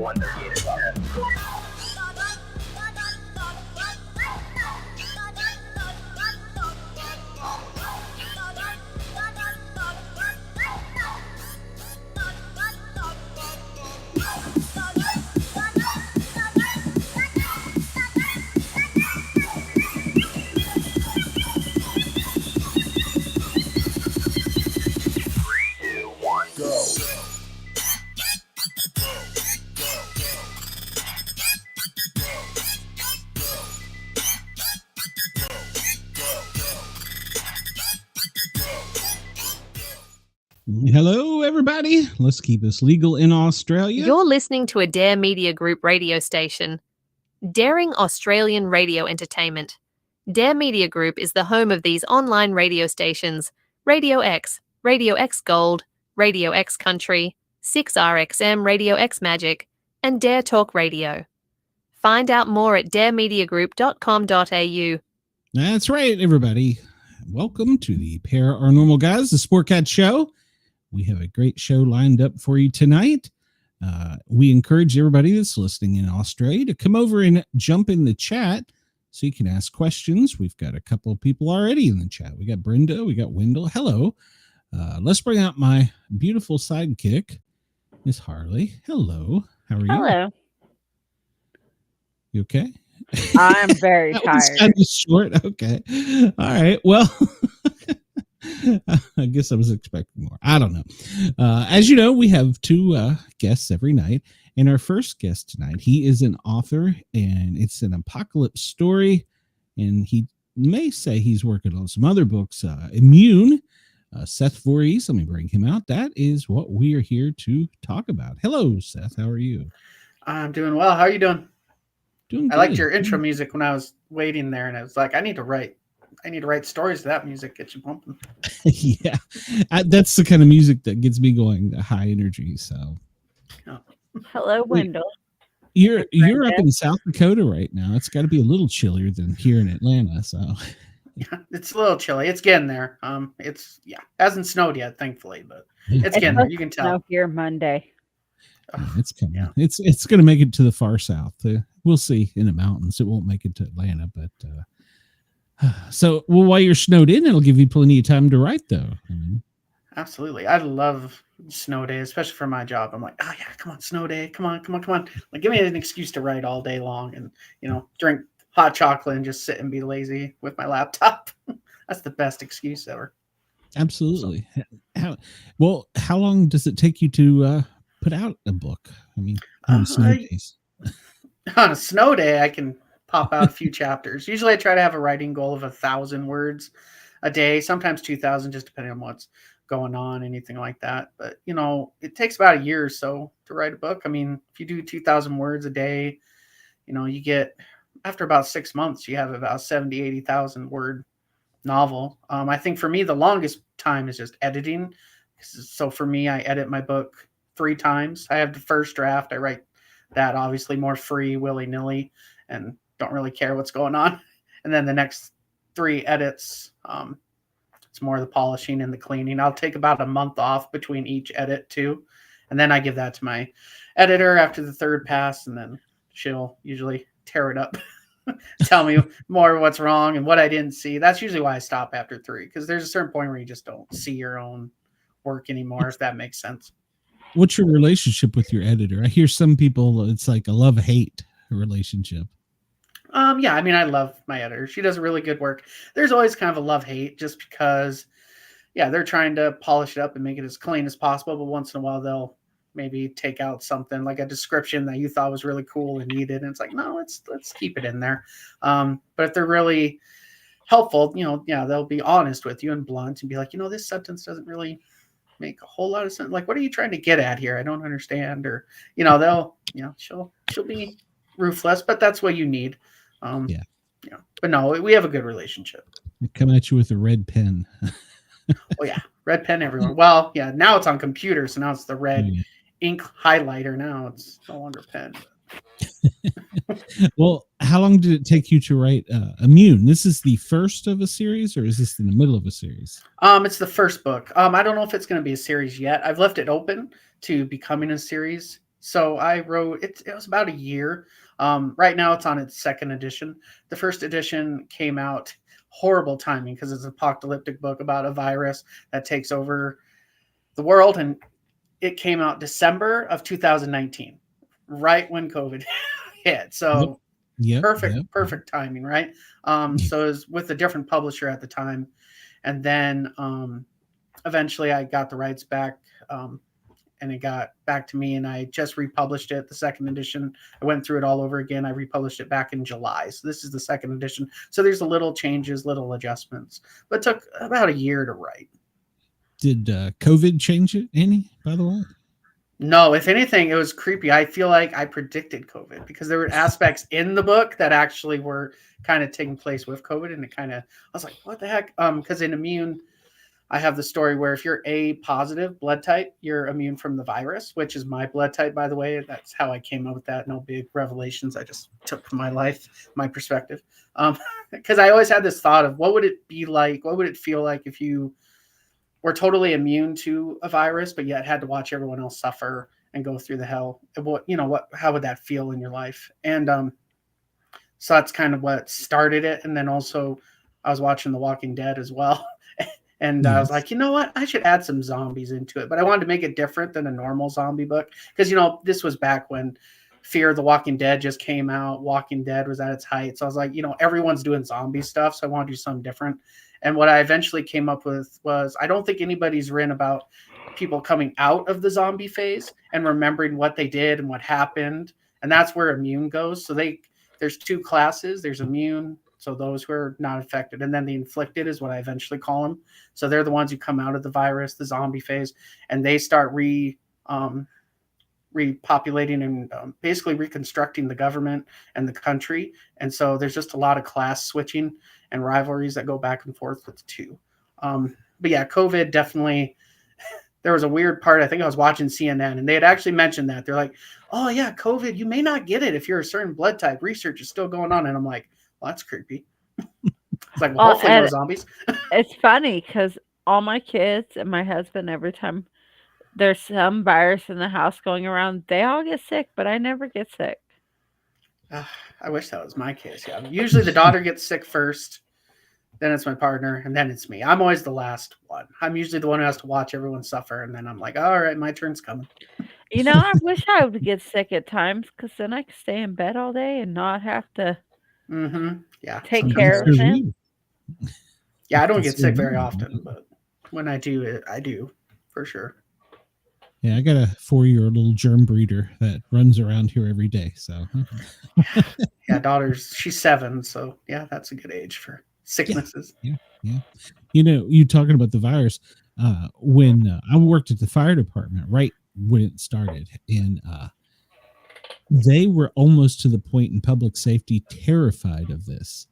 138 o'clock. Hello, everybody. Let's keep this legal in Australia. You're listening to a Dare Media Group radio station. Daring Australian Radio Entertainment. Dare Media Group is the home of these online radio stations: Radio X Gold, Radio X Country, 6RXM Radio X Magic, and Dare Talk Radio. Find out more at daremediagroup.com.au. That's right, everybody. Welcome to the Paranormal Guys, the Sportcat Show. We have a great show lined up for you tonight. We encourage everybody that's listening in Australia to come over and jump in the chat so you can ask questions. We've got a couple of people already in the chat. We got Brenda, we got Wendell. Hello. Let's bring out my beautiful sidekick, Miss Harley. Hello. How are you? Hello. You okay? I'm very that tired. was kind of short. Okay. All right. Well, I guess I was expecting more. I don't know. As you know, we have two guests every night. And our first guest tonight, he is an author, and it's an apocalypse story. And he may say he's working on some other books. Immune, Seth Voorhees. Let me bring him out. That is what we are here to talk about. Hello, Seth. How are you? I'm doing well. How are you doing? Doing good. I liked your intro music when I was waiting there, and I was like, I need to write stories to that music, get you pumping. Yeah, that's the kind of music that gets me going, the high energy. So, Hello, Wendell. You're up in South Dakota right now. It's got to be a little chillier than here in Atlanta. So, yeah, it's a little chilly. It's getting there. Hasn't snowed yet, thankfully, but it's getting there. You can tell. Snow here Monday. Yeah, it's coming. Yeah. It's going to make it to the far south. We'll see in the mountains. It won't make it to Atlanta, but. So, while you're snowed in, it'll give you plenty of time to write, though. Absolutely. I love snow days, especially for my job. I'm like, oh, yeah, come on, snow day. Come on. Like, give me an excuse to write all day long and, drink hot chocolate and just sit and be lazy with my laptop. That's the best excuse ever. Absolutely. How long does it take you to put out a book? I mean, on snow days. On a snow day, I can pop out a few chapters. Usually I try to have a writing goal of 1,000 words a day, sometimes 2,000, just depending on what's going on, anything like that. But, it takes about a year or so to write a book. I mean, if you do 2,000 words a day, you get, after about 6 months, you have about 70, 80,000 word novel. I think for me, the longest time is just editing. So for me, I edit my book 3 times. I have the first draft. I write that obviously more free, willy-nilly, and don't really care what's going on. And then the next 3 edits, it's more the polishing and the cleaning. I'll take about a month off between each edit too. And then I give that to my editor after the 3rd pass, and then she'll usually tear it up, tell me more what's wrong and what I didn't see. That's usually why I stop after 3, because there's a certain point where you just don't see your own work anymore, if that makes sense. What's your relationship with your editor? I hear some people, it's like a love-hate relationship. Yeah, I mean, I love my editor. She does really good work. There's always kind of a love-hate just because, yeah, they're trying to polish it up and make it as clean as possible. But once in a while, they'll maybe take out something like a description that you thought was really cool and needed. And it's like, no, let's keep it in there. But if they're really helpful, they'll be honest with you and blunt and be like, this sentence doesn't really make a whole lot of sense. Like, what are you trying to get at here? I don't understand. Or, she'll be ruthless, but that's what you need. But no, we have a good relationship. They come at you with a red pen. Oh yeah, red pen everywhere. Well, yeah, now it's on computers, so now it's the red ink highlighter. Now it's no longer pen. Well, how long did it take you to write Immune? This is the first of a series, or is this in the middle of a series? It's the first book. I don't know if it's going to be a series yet. I've left it open to becoming a series. So I wrote it. It was about a year. Right now, it's on its second edition. The first edition came out horrible timing because it's an apocalyptic book about a virus that takes over the world, and it came out December of 2019, right when COVID hit. So perfect timing, right? So it was with a different publisher at the time, and then eventually I got the rights back. And it got back to me, and I just republished it, the second edition. I went through it all over again. I republished it back in July. So this is the second edition. So there's a little changes, little adjustments, but it took about a year to write. Did COVID change it any, by the way? No, if anything, it was creepy. I feel like I predicted COVID because there were aspects in the book that actually were kind of taking place with COVID. And I was like, what the heck? Because in Immune, I have the story where if you're A positive blood type, you're immune from the virus, which is my blood type, by the way. That's how I came up with that. No big revelations. I just took from my life, my perspective. Because I always had this thought of what would it be like? What would it feel like if you were totally immune to a virus, but yet had to watch everyone else suffer and go through the hell? How would that feel in your life? And so that's kind of what started it. And then also I was watching The Walking Dead as well. And I was like, you know what? I should add some zombies into it. But I wanted to make it different than a normal zombie book. Because, this was back when Fear of the Walking Dead just came out. Walking Dead was at its height. So I was like, everyone's doing zombie stuff. So I want to do something different. And what I eventually came up with was, I don't think anybody's written about people coming out of the zombie phase and remembering what they did and what happened. And that's where Immune goes. So there's two classes. There's Immune, so those who are not affected. And then the Inflicted is what I eventually call them. So they're the ones who come out of the virus, the zombie phase, and they start repopulating and basically reconstructing the government and the country. And so there's just a lot of class switching and rivalries that go back and forth with the two. But yeah, COVID definitely, there was a weird part. I think I was watching CNN and they had actually mentioned that. They're like, oh yeah, COVID, you may not get it if you're a certain blood type. Research is still going on. And I'm like, well, that's creepy. It's like, well, hopefully no zombies. It's funny because all my kids and my husband, every time there's some virus in the house going around, they all get sick, but I never get sick. I wish that was my case. Yeah, usually the daughter gets sick first, then it's my partner, and then it's me. I'm always the last one. I'm usually the one who has to watch everyone suffer, and then I'm like, all right, my turn's coming. I wish I would get sick at times because then I could stay in bed all day and not have to take care of him. Yeah, I don't get sick very often, but when I do, I do for sure. Yeah, I got a 4-year-old little germ breeder that runs around here every day. So, yeah, she's 7, so yeah, that's a good age for sicknesses. Yeah. You talking about the virus? When I worked at the fire department, right when it started, and they were almost to the point in public safety terrified of this.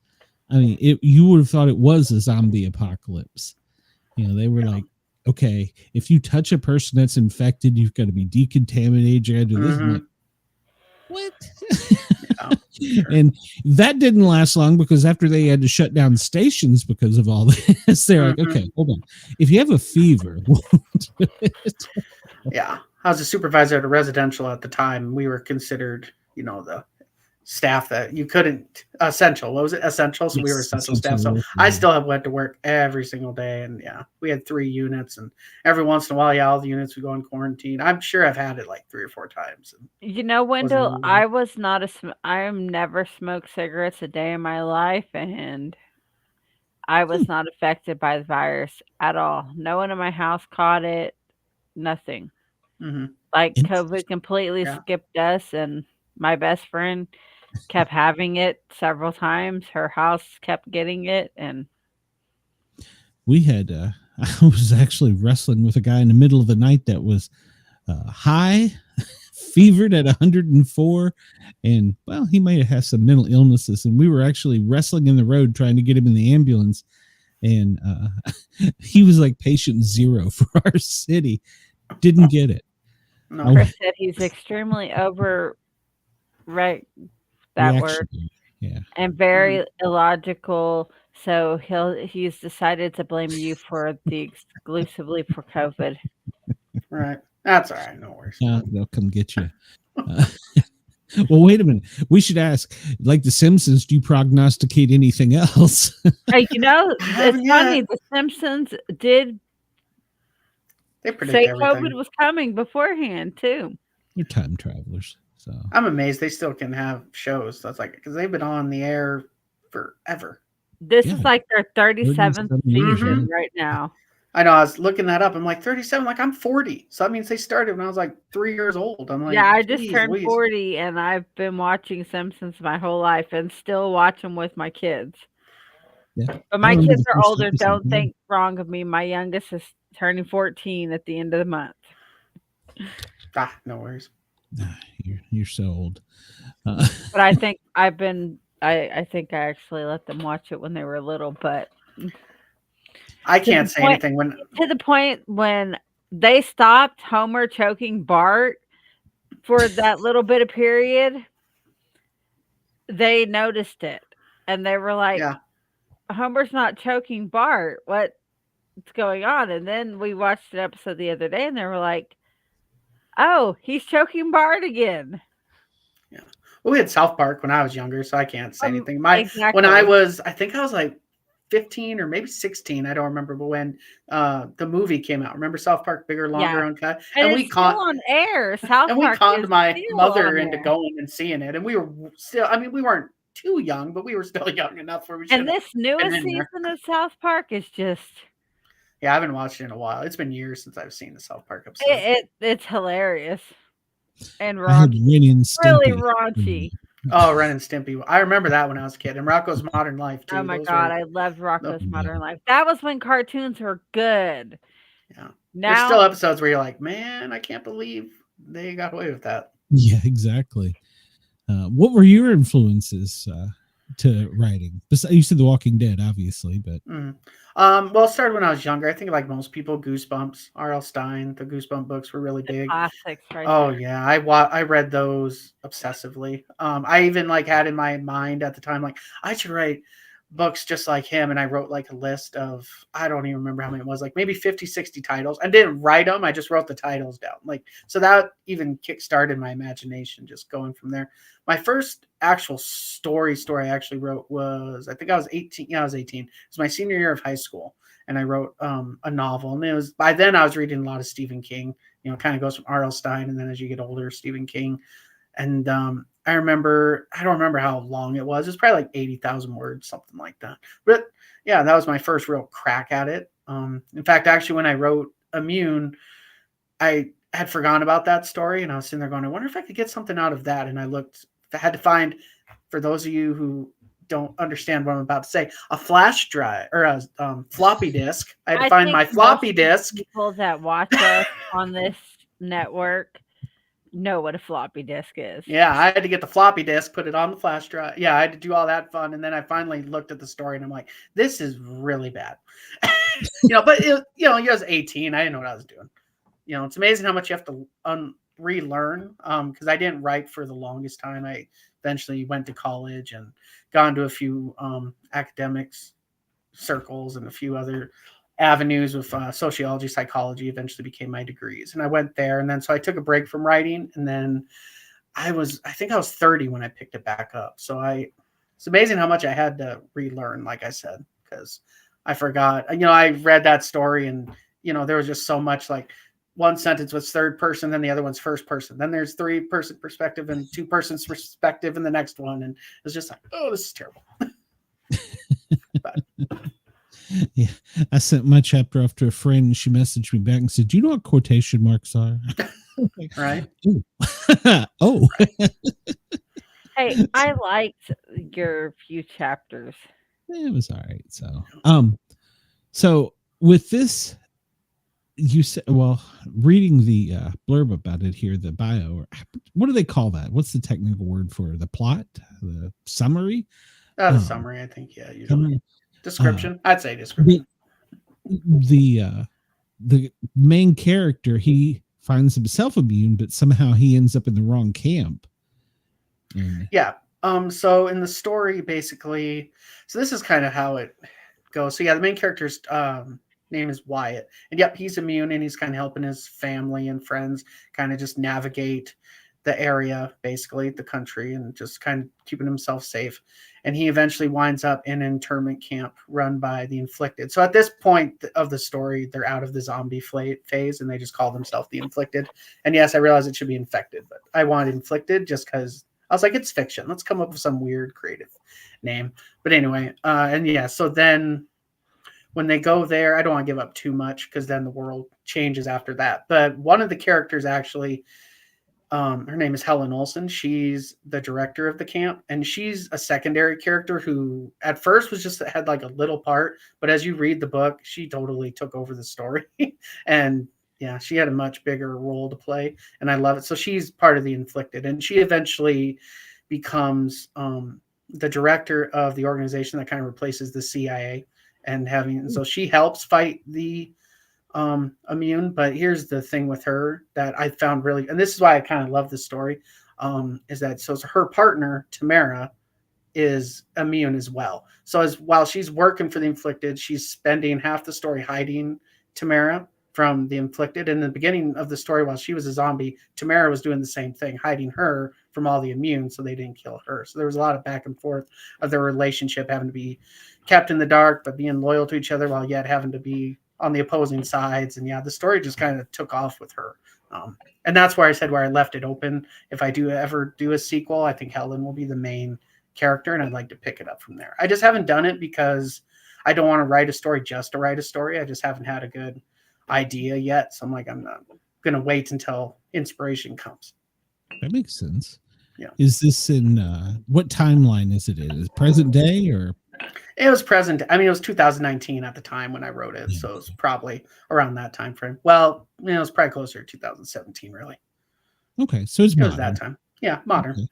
I mean, you would have thought it was a zombie apocalypse. They were like, okay, if you touch a person that's infected, you've got to be decontaminated. You got to do this. Like, what? Sure. And that didn't last long because after they had to shut down stations because of all this, they're like, okay, hold on. If you have a fever, yeah. I was a supervisor at a residential at the time. We were considered, the staff that you couldn't essential. What was it? Essential. So we were essential staff. So I still went to work every single day. And yeah, we had 3 units and every once in a while, all the units would go in quarantine. I'm sure I've had it like 3 or 4 times. Wendell, I never smoked cigarettes a day in my life. And I was not affected by the virus at all. No one in my house caught it. Nothing. Like COVID completely skipped us, and my best friend kept having it several times. Her house kept getting it, and we had. I was actually wrestling with a guy in the middle of the night that was high, fevered at 104, and well, he might have had some mental illnesses. And we were actually wrestling in the road trying to get him in the ambulance, and he was like patient 0 for our city. Didn't get it. No. Chris said he's extremely over that word. Yeah. And very illogical. So he's decided to blame you for exclusively for COVID. Right. That's all right. No worries. They'll come get you. Well, wait a minute. We should ask, like The Simpsons, do you prognosticate anything else? Hey, I haven't it's funny. yet. The Simpsons did They predict say everything. COVID was coming beforehand too. They're time travelers. So I'm amazed they still can have shows. That's like, because they've been on the air forever. This Yeah. is like their 37th 37 years, season right? right now. I know. I was looking that up. I'm like 37. Like I'm 40. So that means they started when I was like 3 years old. I'm like, Yeah, I just geez turned Louise. 40 and I've been watching Simpsons my whole life and still watch them with my kids. Yeah. But I my remember kids the are first older. episode, Don't yeah. think wrong of me. My youngest is turning 14 at the end of the month. Ah, no worries. You're so old. But I think I think I actually let them watch it when they were little, but I can't say anything when to the point when they stopped Homer choking Bart for that little bit of period, they noticed it and they were like, yeah. Homer's not choking Bart. What's going on? And then we watched an episode the other day and they were like, oh, he's choking Bart again. Yeah. Well, we had South Park when I was younger, so I can't say anything. When Exactly. I think I was like 15 or maybe 16, I don't remember, but when the movie came out, remember South Park, Bigger, Longer, Yeah. Uncut? And it's still on air. South and we Park conned is my still mother on into there. going and seeing it, and we were still, I mean, we weren't too young, but we were still young enough where we should And have this newest been in there. season of South Park is just Yeah, I haven't watched it in a while. It's been years since I've seen the South Park episode. it's hilarious and I had raunchy. Ren and Stimpy. Really raunchy. Oh, Ren and Stimpy. I remember that when I was a kid. And Rocco's Modern Life, too. Oh my Those god, were, I loved Rocco's Yeah. Modern Life. That was when cartoons were good. yeah. Now There's still episodes where you're like, man, I can't believe they got away with that. Yeah, exactly. What were your influences to writing? You said The Walking Dead, obviously, but Well, it started when I was younger. I think like most people, Goosebumps, R.L. Stein, the Goosebump books were really big. classics right Oh there. yeah, I read those obsessively. I even like had in my mind at the time like I should write books just like him, and I wrote like a list of, I don't even remember how many it was, like maybe 50, 60 titles. I didn't write them, I just wrote the titles down. Like, so that even kick-started my imagination just going from there. My first actual story I actually wrote was, I think I was 18. Yeah, I was 18. It was my senior year of high school, and I wrote a novel. And it was, by then I was reading a lot of Stephen King. You know, it kind of goes from R.L. Stein, and then as you get older, Stephen King. And I don't remember how long it was. It was probably like 80,000 words, something like that. But yeah, that was my first real crack at it. In fact, actually, when I wrote Immune, I had forgotten about that story, and I was sitting there going, I wonder if I could get something out of that. And I had to find, for those of you who don't understand what I'm about to say, a flash drive or a floppy disk. I had to find think my floppy most disk. people that watch us on this network know what a floppy disk is. Yeah, I had to get the floppy disk, put it on the flash drive. Yeah, I had to do all that fun. And then I finally looked at the story and I'm like, this is really bad. But I was 18. I didn't know what I was doing. It's amazing how much you have to relearn. Because I didn't write for the longest time. I eventually went to college and got into a few academics circles and a few other avenues with sociology, psychology, eventually became my degrees. And I went there. And then so I took a break from writing. And then I think I was 30 when I picked it back up. So it's amazing how much I had to relearn, like I said, because I forgot. I read that story and, there was just so much, like one sentence was third person, then the other one's first person. Then there's 3-person perspective and 2-person's perspective in the next one. And it was just like, oh, this is terrible. But, yeah, I sent my chapter off to a friend and she messaged me back and said, do you know what quotation marks are? right. Oh. Hey, I liked your few chapters. It was all right. So with this, you said, well, reading the blurb about it here, the bio, what do they call that? What's the technical word for the plot, the summary? The summary, I think. Yeah, usually. Description. I'd say description. The main character, he finds himself immune, but somehow he ends up in the wrong camp. Yeah. So in the story, basically, so this is kind of how it goes. So yeah, the main character's name is Wyatt, and yep, he's immune, and he's kind of helping his family and friends kind of just navigate the area, basically the country, and just kind of keeping himself safe. And he eventually winds up in an internment camp run by the Inflicted. So at this point of the story, they're out of the zombie phase, and they just call themselves the Inflicted. And yes, I realize it should be Infected, but I wanted Inflicted just because I was like, it's fiction. Let's come up with some weird creative name. But anyway, and yeah, so then when they go there, I don't want to give up too much because then the world changes after that. But one of the characters actually, her name is Helen Olsen. She's the director of the camp, and she's a secondary character who at first was just had like a little part, but as you read the book, she totally took over the story. And yeah, she had a much bigger role to play, and I love it. So she's part of the Inflicted, and she eventually becomes the director of the organization that kind of replaces the CIA, and so she helps fight the immune. But here's the thing with her that I found really, and this is why I kind of love this story, is that so her partner Tamara is immune as well. So while she's working for the Inflicted, she's spending half the story hiding Tamara from the Inflicted. In the beginning of the story, while she was a zombie, Tamara was doing the same thing, hiding her from all the immune so they didn't kill her. So there was a lot of back and forth of their relationship having to be kept in the dark, but being loyal to each other while yet having to be on the opposing sides. And yeah, the story just kind of took off with her. And that's where I said where I left it open. If I do ever do a sequel, I think Helen will be the main character, and I'd like to pick it up from there. I just haven't done it because I don't want to write a story just to write a story. I just haven't had a good idea yet. So I'm like, I'm not going to wait until inspiration comes. That makes sense. Yeah. Is this in what timeline is it in? Is it present day or? It was present. I mean, it was 2019 at the time when I wrote it. So it's probably around that time frame. Well, it was probably closer to 2017, really. Okay. So it was that time. Yeah. Modern. Okay.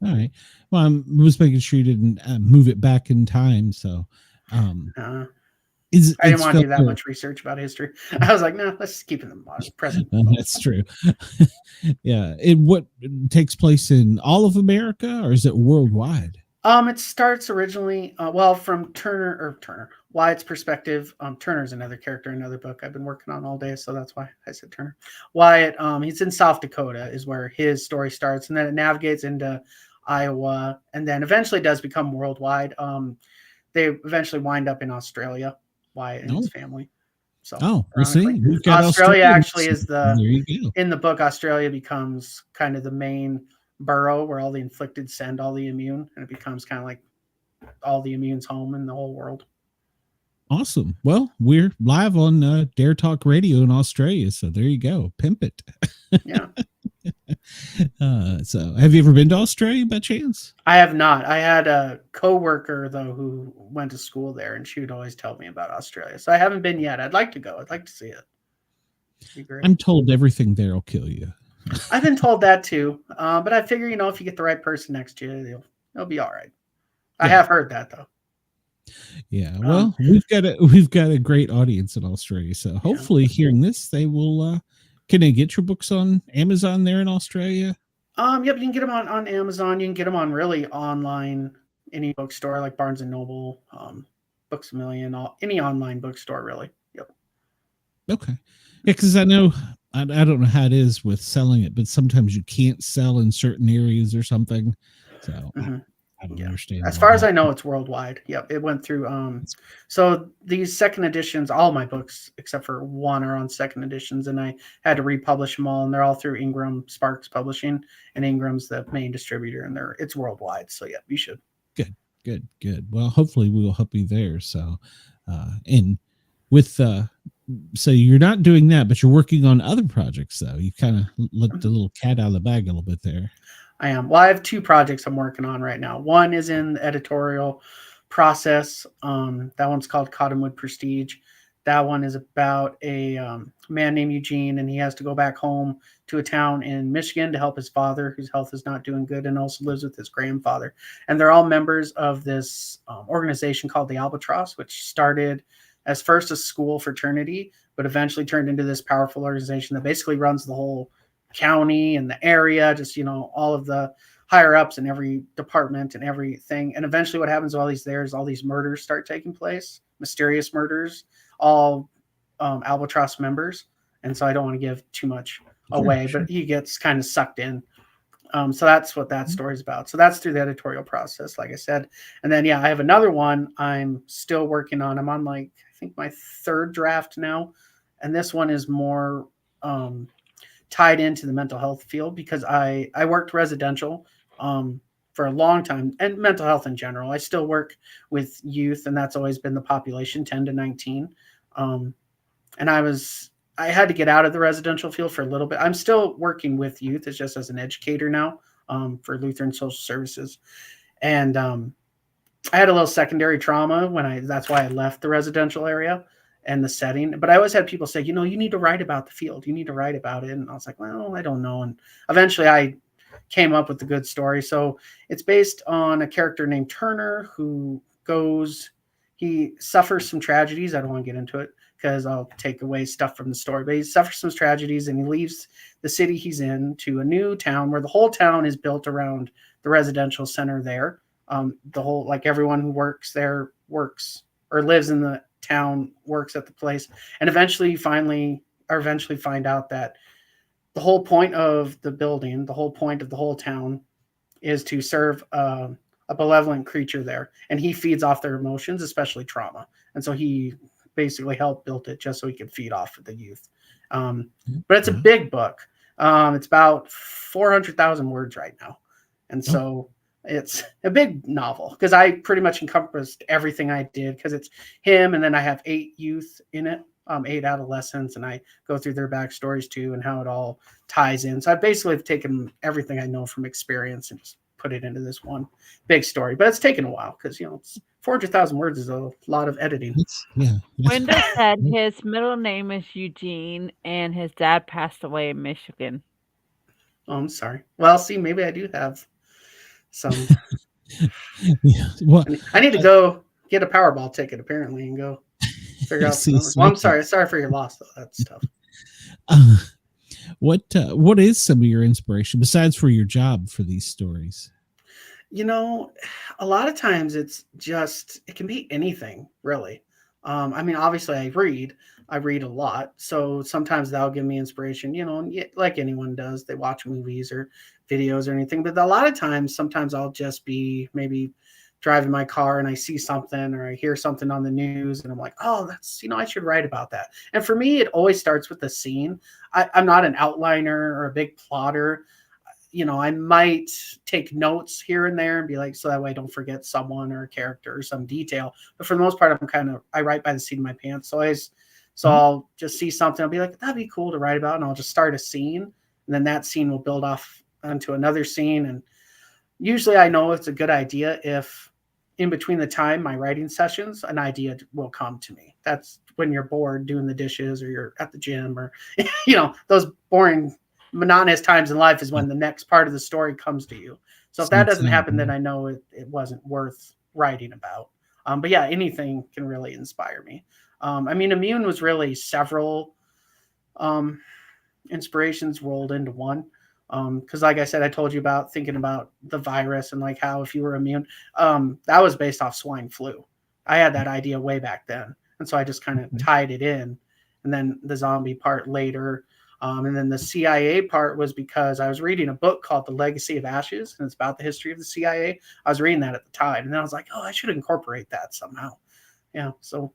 All right. Well, I was making sure you didn't move it back in time. So, I didn't want to do that much research about history. I was like, no, let's just keep it in the modern present. That's true. Yeah. What takes place in all of America, or is it worldwide? It starts originally, from Wyatt's perspective. Turner's another character in another book I've been working on all day, so that's why I said Turner. Wyatt, he's in South Dakota is where his story starts, and then it navigates into Iowa, and then eventually does become worldwide. They eventually wind up in Australia, Wyatt and his family. So, we'll see. We've got Australia actually is in the book. Australia becomes kind of the main burrow where all the Inflicted send all the immune, and it becomes kind of like all the immune's home in the whole world. Awesome. Well, we're live on Dare Talk Radio in Australia, so there you go. Pimp it. Yeah. So have you ever been to Australia by chance? I have not. I had a coworker though who went to school there, and she would always tell me about Australia. So I haven't been yet. I'd like to go. I'd like to see it. It'd be great. I'm told everything there will kill you. I've been told that too. But I figure, if you get the right person next to you, they'll be all right. Yeah. I have heard that though. Yeah. Well, we've got a great audience in Australia. So hopefully hearing this, they will, can they get your books on Amazon there in Australia? Yep. You can get them on Amazon. You can get them on really online, any bookstore like Barnes and Noble, Books A Million, any online bookstore really. Yep. Okay. Yeah. Cause I know, I don't know how it is with selling it, but sometimes you can't sell in certain areas or something. So I don't understand. As far as I know, it's worldwide. Yep. It went through. So these second editions, all my books, except for one, are on second editions, and I had to republish them all, and they're all through Ingram Sparks Publishing, and Ingram's the main distributor, and it's worldwide. So yeah, you should. Good. Well, hopefully we will help you there. So, and with, so you're not doing that, but you're working on other projects though. You kind of let the little cat out of the bag a little bit there. I am. Well, I have two projects I'm working on right now. One is in the editorial process. That one's called Cottonwood Prestige. That one is about a man named Eugene, and he has to go back home to a town in Michigan to help his father, whose health is not doing good, and also lives with his grandfather. And they're all members of this organization called the Albatross, which started as first a school fraternity, but eventually turned into this powerful organization that basically runs the whole county and the area, just, all of the higher ups in every department and everything. And eventually what happens while he's there is all these murders start taking place, mysterious murders, all Albatross members. And so I don't want to give too much away, but he gets kind of sucked in So that's what that story's about. So that's through the editorial process, like I said. And then, yeah, I have another one I'm still working on. I'm on like, I think my 3rd draft now. And this one is more tied into the mental health field because I worked residential for a long time, and mental health in general. I still work with youth, and that's always been the population, 10 to 19. And I had to get out of the residential field for a little bit. I'm still working with youth. It's just as an educator now for Lutheran Social Services. And I had a little secondary trauma that's why I left the residential area and the setting. But I always had people say, you need to write about the field. You need to write about it. And I was like, well, I don't know. And eventually I came up with a good story. So it's based on a character named Turner he suffers some tragedies. I don't want to get into it because I'll take away stuff from the story, but he suffers some tragedies and he leaves the city he's in to a new town where the whole town is built around the residential center there. Like everyone who works there works or lives in the town, works at the place, and eventually find out that the whole point of the building, the whole point of the whole town is to serve a benevolent creature there. And he feeds off their emotions, especially trauma. And so he basically helped build it just so he could feed off of the youth. But it's a big book. It's about 400,000 words right now. And so it's a big novel because I pretty much encompassed everything I did because it's him. And then I have 8 youth in it, 8 adolescents, and I go through their backstories too and how it all ties in. So I basically have taken everything I know from experience and just put it into this one big story. But it's taken a while because, it's 400,000 words is a lot of editing. Wendell said his middle name is Eugene and his dad passed away in Michigan. Oh, I'm sorry. Well, see, maybe I do have some. Well, I need to go get a Powerball ticket apparently and go figure out. Well, I'm sorry. Sorry for your loss though. That's tough. What is some of your inspiration besides for your job for these stories? A lot of times it can be anything really. Obviously I read a lot. So sometimes that'll give me inspiration, like anyone does, they watch movies or videos or anything. But a lot of times, sometimes I'll just be maybe driving my car and I see something or I hear something on the news and I'm like, oh, that's, I should write about that. And for me, it always starts with the scene. I'm not an outliner or a big plotter. I might take notes here and there and be like, so that way I don't forget someone or a character or some detail. But for the most part, I write by the seat of my pants. So I'll just see something. I'll be like, that'd be cool to write about. And I'll just start a scene. And then that scene will build off onto another scene. And usually I know it's a good idea if in between the time my writing sessions, an idea will come to me. That's when you're bored doing the dishes or you're at the gym or, those boring monotonous times in life is when the next part of the story comes to you. So if that doesn't happen, then I know it wasn't worth writing about. But yeah, anything can really inspire me. Immune was really several inspirations rolled into one. Because like I said, I told you about thinking about the virus and like how if you were immune, that was based off swine flu. I had that idea way back then. And so I just kind of tied it in. And then the zombie part later. And then the CIA part was because I was reading a book called The Legacy of Ashes, and it's about the history of the CIA. I was reading that at the time, and then I was like, oh, I should incorporate that somehow. Yeah, so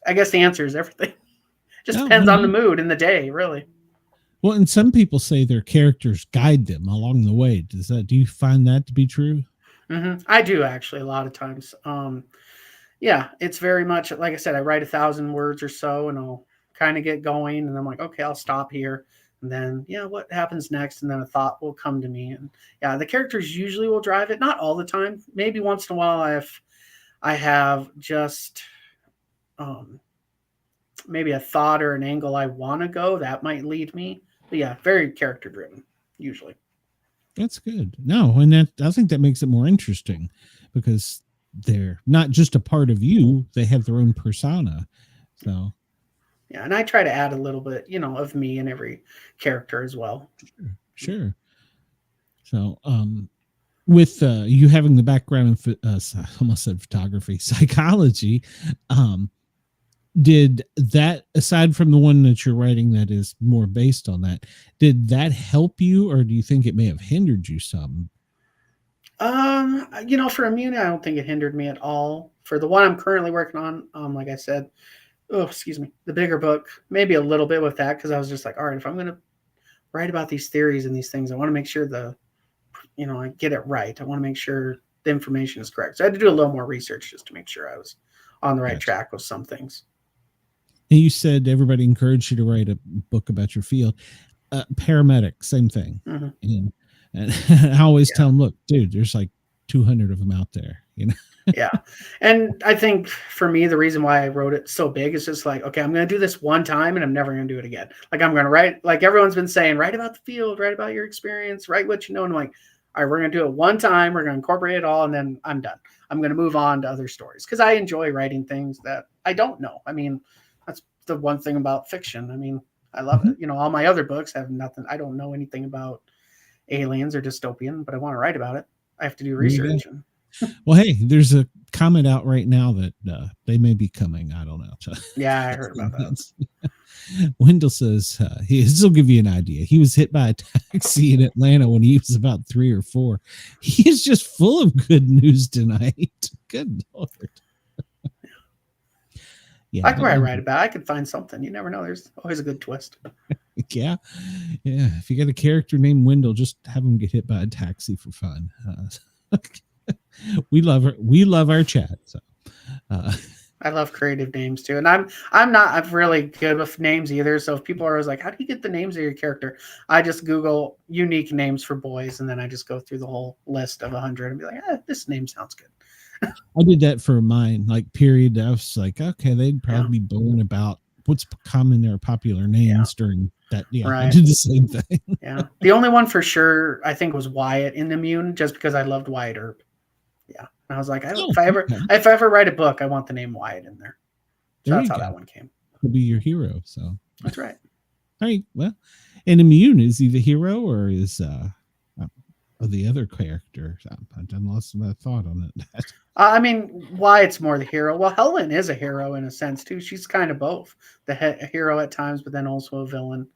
I guess the answer is everything. Just depends on the mood and the day, really. Well, and some people say their characters guide them along the way. Do you find that to be true? Mm-hmm. I do, actually, a lot of times. Yeah, it's very much, like I said, I write 1,000 words or so, and I'll kind of get going and I'm like, okay, I'll stop here. And then, what happens next? And then a thought will come to me. And the characters usually will drive it. Not all the time. Maybe once in a while if I have just maybe a thought or an angle I want to go, that might lead me. But very character driven, usually. That's good. No, and I think that makes it more interesting because they're not just a part of you. They have their own persona. So yeah, and I try to add a little bit, of me in every character as well. Sure. So, with you having the background in, I almost said photography, psychology, Did that, aside from the one that you're writing that is more based on that, did that help you, or do you think it may have hindered you some? For Immune, I don't think it hindered me at all. For the one I'm currently working on, like I said, the bigger book, maybe a little bit with that, because I was just like, all right, if I'm going to write about these theories and these things, I want to make sure I get it right. I want to make sure the information is correct. So I had to do a little more research just to make sure I was on the right track with some things. And you said everybody encouraged you to write a book about your field. Paramedic, same thing. Mm-hmm. And I always tell them, look, dude, there's like 200 of them out there, Yeah. And I think for me, the reason why I wrote it so big is just like, okay, I'm going to do this one time and I'm never going to do it again. Like, I'm going to write, like everyone's been saying, write about the field, write about your experience, write what you know. And I'm like, all right, we're going to do it one time. We're going to incorporate it all. And then I'm done. I'm going to move on to other stories because I enjoy writing things that I don't know. I mean, that's the one thing about fiction. I mean, I love it. All my other books have nothing. I don't know anything about aliens or dystopian, but I want to write about it. I have to do research. Well, hey, there's a comment out right now that they may be coming. I don't know. Yeah, I heard about that. Wendell says he'll give you an idea. He was hit by a taxi in Atlanta when he was about 3 or 4. He is just full of good news tonight. Good Lord. Yeah, I can write about it. I could find something. You never know. There's always a good twist. Yeah. If you got a character named Wendell, just have him get hit by a taxi for fun. We love her. We love our chat. So I love creative names too, and I'm not really good with names either. So if people are always like, "How do you get the names of your character?" I just Google unique names for boys, and then I just go through the whole list of 100 and be like, "This name sounds good." I did that for mine. Like period. I was like, okay, they'd probably be born about what's common or popular names during that. Yeah, right. I did the same thing. Yeah, the only one for sure I think was Wyatt in Immune, just because I loved Wyatt Earp. Yeah. And I was like, if I ever write a book, I want the name Wyatt in there. So that's how that one came. He'll be your hero. So that's right. All right. Well, and Immune, is he the hero or is the other character? I've done lost my thought on it. I mean, Wyatt's more the hero. Well, Helen is a hero in a sense too. She's kind of both the hero at times, but then also a villain.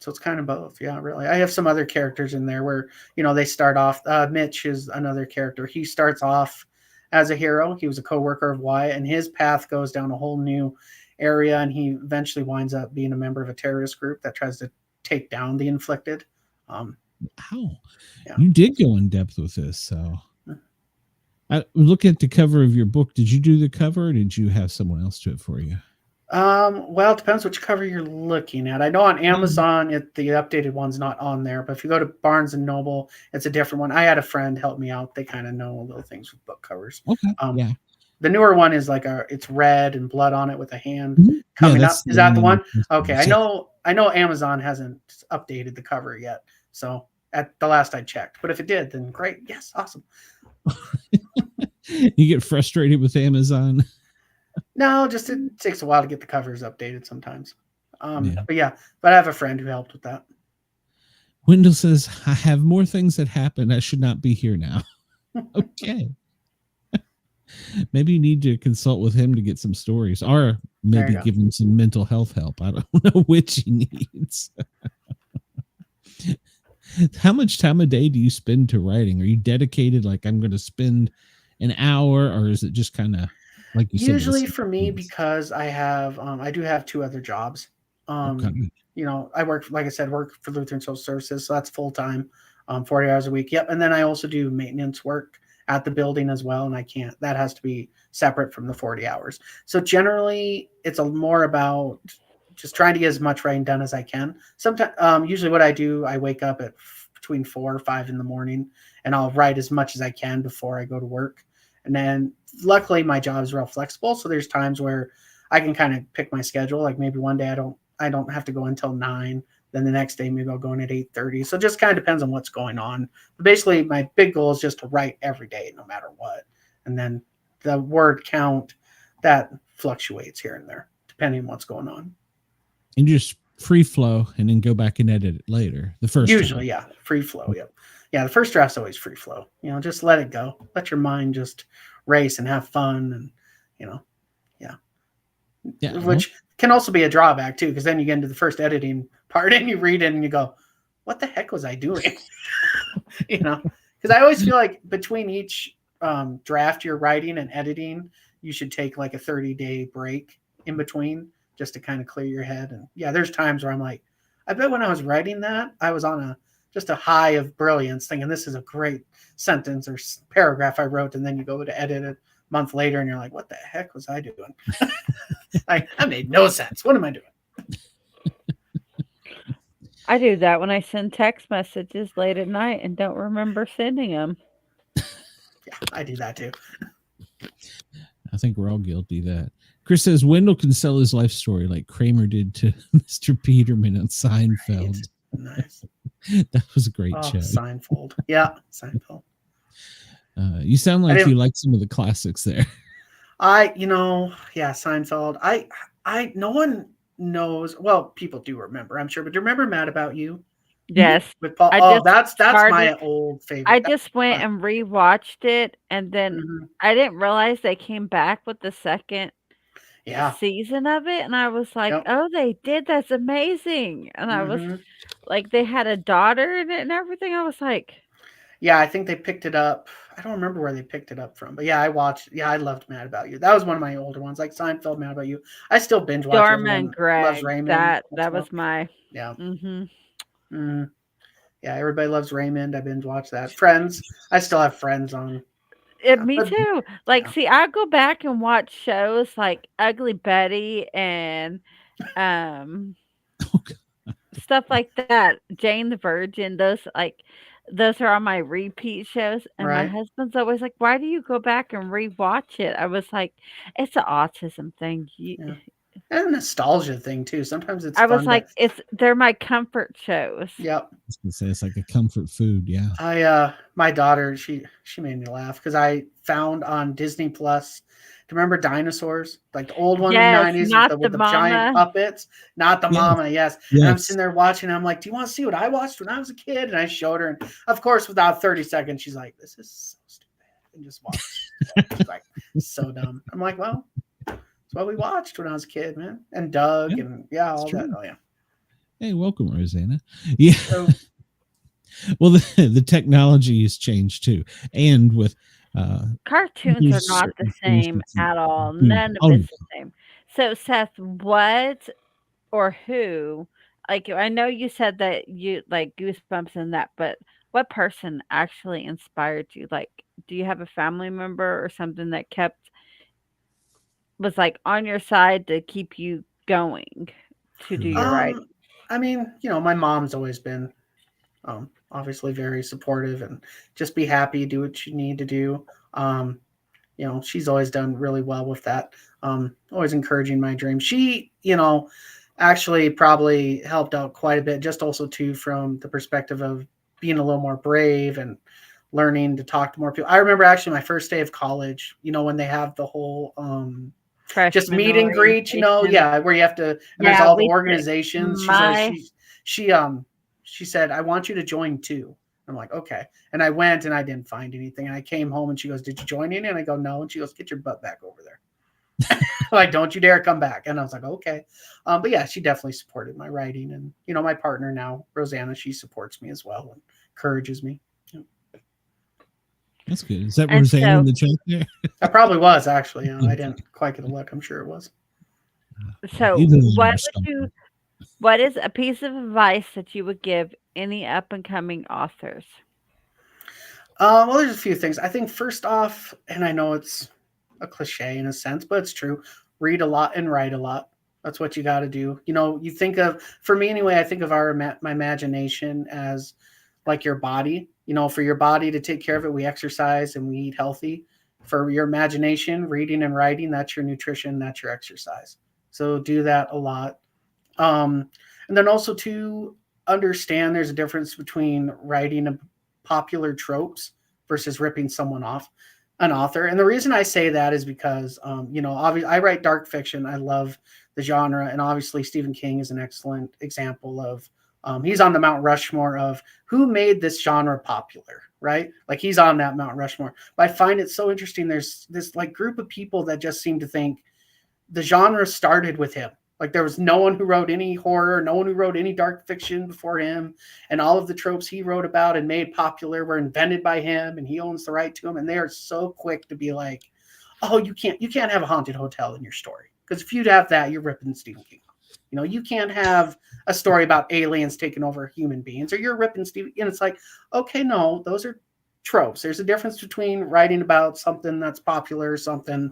So it's kind of both. Yeah, really. I have some other characters in there where, they start off. Mitch is another character. He starts off as a hero. He was a coworker of Wyatt, and his path goes down a whole new area, and he eventually winds up being a member of a terrorist group that tries to take down the Inflicted. Wow. Yeah. You did go in depth with this. So I look at the cover of your book. Did you do the cover or did you have someone else do it for you? Well, it depends which cover you're looking at. I know on Amazon, the updated one's not on there, but if you go to Barnes and Noble, it's a different one. I had a friend help me out. They kind of know little things with book covers. Okay. The newer one is like it's red and blood on it with a hand coming up. Is that the one? Okay. I know Amazon hasn't updated the cover yet. So at the last I checked, but if it did, then great. Yes. Awesome. You get frustrated with Amazon? No, just it takes a while to get the covers updated sometimes. But I have a friend who helped with that. Wendell says, I have more things that happened. I should not be here now. Okay. Maybe you need to consult with him to get some stories, or maybe give him some mental health help. I don't know which he needs. How much time a day do you spend to writing? Are you dedicated? Like, I'm going to spend an hour, or is it just kind of like you said? Usually for me, because I do have 2 other jobs. I work, like I said, for Lutheran Social Services. So that's full time, 40 hours a week. Yep. And then I also do maintenance work at the building as well. And that has to be separate from the 40 hours. So generally it's more about just trying to get as much writing done as I can. Sometimes, usually what I do, I wake up at between 4 or 5 in the morning and I'll write as much as I can before I go to work. And then luckily my job is real flexible. So there's times where I can kind of pick my schedule. Like maybe one day I don't have to go until 9. Then the next day, maybe I'll go in at 8:30. So it just kind of depends on what's going on. But basically my big goal is just to write every day, no matter what. And then the word count, that fluctuates here and there, depending on what's going on. And just free flow and then go back and edit it later. The first usually, free flow. Yep. Yeah, the first draft's always free flow. Just let it go. Let your mind just race and have fun, and Yeah. which can also be a drawback too, because then you get into the first editing part and you read it and you go, what the heck was I doing? Because I always feel like between each draft you're writing and editing, you should take like a 30-day break in between just to kind of clear your head. And yeah, there's times where I'm like, I bet when I was writing that, I was on just a high of brilliance thinking this is a great sentence or paragraph I wrote. And then you go to edit it a month later and you're like, what the heck was I doing? Like, that made no sense. What am I doing? I do that when I send text messages late at night and don't remember sending them. Yeah, I do that too. I think we're all guilty of that. Chris says Wendell can sell his life story like Kramer did to Mr. Peterman on Seinfeld. Nice. That was a great show. Seinfeld. Yeah, Seinfeld. You sound like you like some of the classics there. Seinfeld. I no one knows. Well, people do remember, I'm sure. But do you remember Mad About You? Yes. With Paul. That's my old favorite. I just went and rewatched it, and then I didn't realize they came back with the second season of it, and I was like, oh, they did. That's amazing. And I was like, they had a daughter in it and everything. I was like, yeah, I think they picked it up. I don't remember where they picked it up from, but yeah, I watched. Yeah, I loved Mad About You. That was one of my older ones, like Seinfeld, Mad About You. I still binge watch. Dharma and Greg. Loves Raymond. That was my Yeah. Yeah, Everybody Loves Raymond. I binge watch that. Friends. I still have Friends on. Me too. Like, see, I go back and watch shows like Ugly Betty and stuff like that. Jane the Virgin. Those are on my repeat shows. And my husband's always like, "Why do you go back and rewatch it?" I was like, "It's an autism thing." And a nostalgia thing too. Sometimes it's. I was like, they're my comfort shows. Yep. I was gonna say it's like a comfort food. Yeah. My daughter, she made me laugh because I found on Disney Plus. Do you remember dinosaurs? Like the old one in the 90s with the giant puppets? Not the mama, yes. And I'm sitting there watching. And I'm like, do you want to see what I watched when I was a kid? And I showed her. And of course, without 30 seconds, she's like, this is so stupid. And just watched. She's like, so dumb. I'm like, well, that's what we watched when I was a kid, man. And Doug and all that. Oh, yeah. Hey, welcome, Rosanna. Yeah. Well, the technology has changed too. And with cartoons are not the same at all. None of it's the same. So, Seth, what or who, like, I know you said that you like Goosebumps and that, but what person actually inspired you? Like, do you have a family member or something that was like on your side to keep you going to do your writing? I mean, my mom's always been obviously very supportive and just be happy, do what you need to do. She's always done really well with that. Always encouraging my dreams. She, actually probably helped out quite a bit, just also too from the perspective of being a little more brave and learning to talk to more people. I remember actually my first day of college, when they have the whole just meet and greet, where you have to, and there's all the organizations. She said, I want you to join too. I'm like, okay. And I went and I didn't find anything. And I came home and she goes, did you join any? And I go, no. And she goes, get your butt back over there. Like, don't you dare come back. And I was like, okay. But yeah, she definitely supported my writing. And, my partner now, Rosanna, she supports me as well and encourages me. That's good. Is that Rosanna in the chat there? That probably was, actually. I didn't quite get a look. I'm sure it was. So what is a piece of advice that you would give any up-and-coming authors? Well, there's a few things. I think first off, and I know it's a cliche in a sense, but it's true, read a lot and write a lot. That's what you got to do. You think of, for me anyway, I think of my imagination as like your body. For your body to take care of it, we exercise and we eat healthy. For your imagination, reading and writing, that's your nutrition, that's your exercise. So do that a lot. And then also to understand there's a difference between writing popular tropes versus ripping someone off, an author. And the reason I say that is because, obviously I write dark fiction. I love the genre. And obviously Stephen King is an excellent example of, he's on the Mount Rushmore of who made this genre popular, right? Like he's on that Mount Rushmore. But I find it so interesting. There's this like group of people that just seem to think, the genre started with him. Like there was no one who wrote any horror, no one who wrote any dark fiction before him, and all of the tropes he wrote about and made popular were invented by him, and he owns the right to them. And they are so quick to be like, "Oh, you can't have a haunted hotel in your story, because if you'd have that, you're ripping Stephen King off. You know, you can't have a story about aliens taking over human beings, or you're ripping Stephen." And it's like, okay, no, those are tropes. There's a difference between writing about something that's popular, something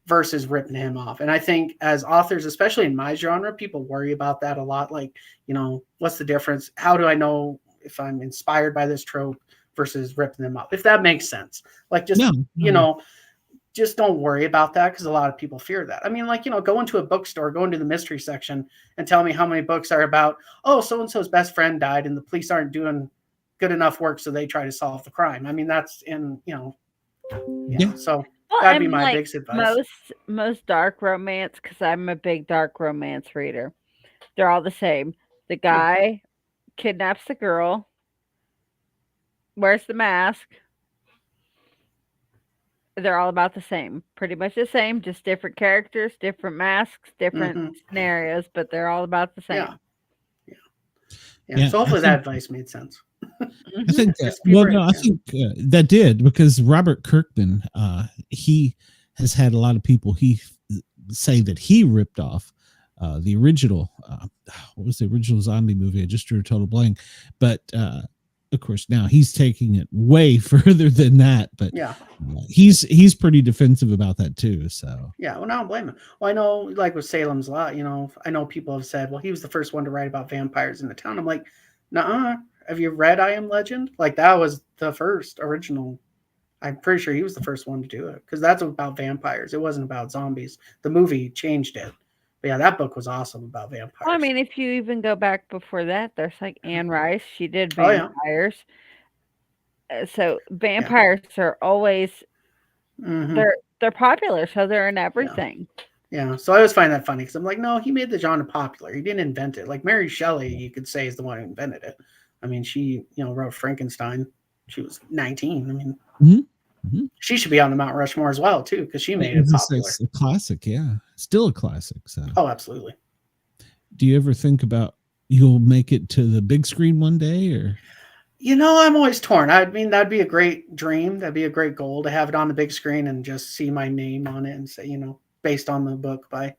versus ripping him off. And I think as authors, especially in my genre, people worry about that a lot. Like, you know, what's the difference? How do I know if I'm inspired by this trope versus ripping them off? If that makes sense. Like just, you know, just don't worry about that, because a lot of people fear that. I mean, like, you know, go into a bookstore, go into the mystery section and tell me how many books are about, oh, so-and-so's best friend died and the police aren't doing good enough work, so they try to solve the crime. I mean, that's in, you know, yeah. So that'd be my biggest advice. Most dark romance, because I'm a big dark romance reader, they're all the same. The guy kidnaps the girl, wears the mask. They're all about the same, pretty much the same, just different characters, different masks, different scenarios, but they're all about the same. Yeah. So hopefully that advice made sense. I think I think that did, because Robert Kirkman, he has had a lot of people say that he ripped off the original. What was the original zombie movie? I just drew a total blank. But of course, now he's taking it way further than that. But he's pretty defensive about that too. So well, I don't blame him. Well, I know, like with Salem's Lot, you know, I know people have said, well, he was the first one to write about vampires in the town. I'm like, nuh-uh. Have you read I Am Legend? Like, that was the first original. I'm pretty sure he was the first one to do it, because that's about vampires. It wasn't about zombies. The movie changed it. But yeah, that book was awesome about vampires. Well, I mean, if you even go back before that, there's like Anne Rice. She did vampires. So vampires are always they're popular, so they're in everything. Yeah, so I always find that funny, because I'm like, no, he made the genre popular. He didn't invent it. Like Mary Shelley, you could say, is the one who invented it. I mean, she, you know, wrote Frankenstein. She was 19. I mean, she should be on the Mount Rushmore as well, too, because she made it popular. It's a classic, still a classic. So. Oh, absolutely. Do you ever think about you'll make it to the big screen one day, or? You know, I'm always torn. I mean, that'd be a great dream. That'd be a great goal to have it on the big screen and just see my name on it and say, you know, based on the book by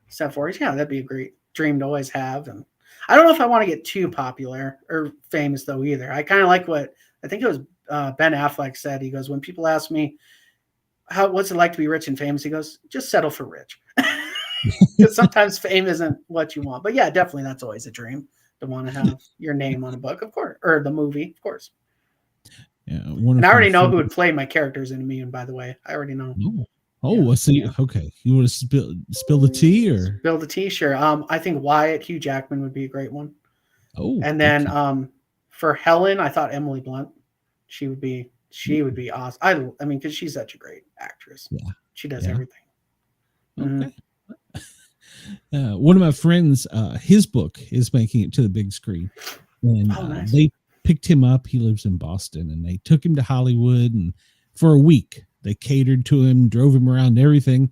Seth Voorhees. Yeah, that'd be a great dream to always have. And I don't know if I want to get too popular or famous, though, either. I kind of like what I think it was Ben Affleck said. He goes, when people ask me, what's it like to be rich and famous? He goes, just settle for rich. Because sometimes fame isn't what you want. But yeah, definitely that's always a dream, to want to have your name on a book, of course, or the movie, of course. Yeah, and I already know who would play my characters in me. And by the way, I already know. Let's see. Okay, you want to spill the tea, or spill the tea? Sure. I think Wyatt Hugh Jackman would be a great one. Oh, and then for Helen, I thought Emily Blunt. She would be awesome. I mean, because she's such a great actress. Yeah, she does everything. Okay. One of my friends, his book is making it to the big screen, and nice. They picked him up. He lives in Boston, and they took him to Hollywood, and for a week they catered to him, drove him around and everything,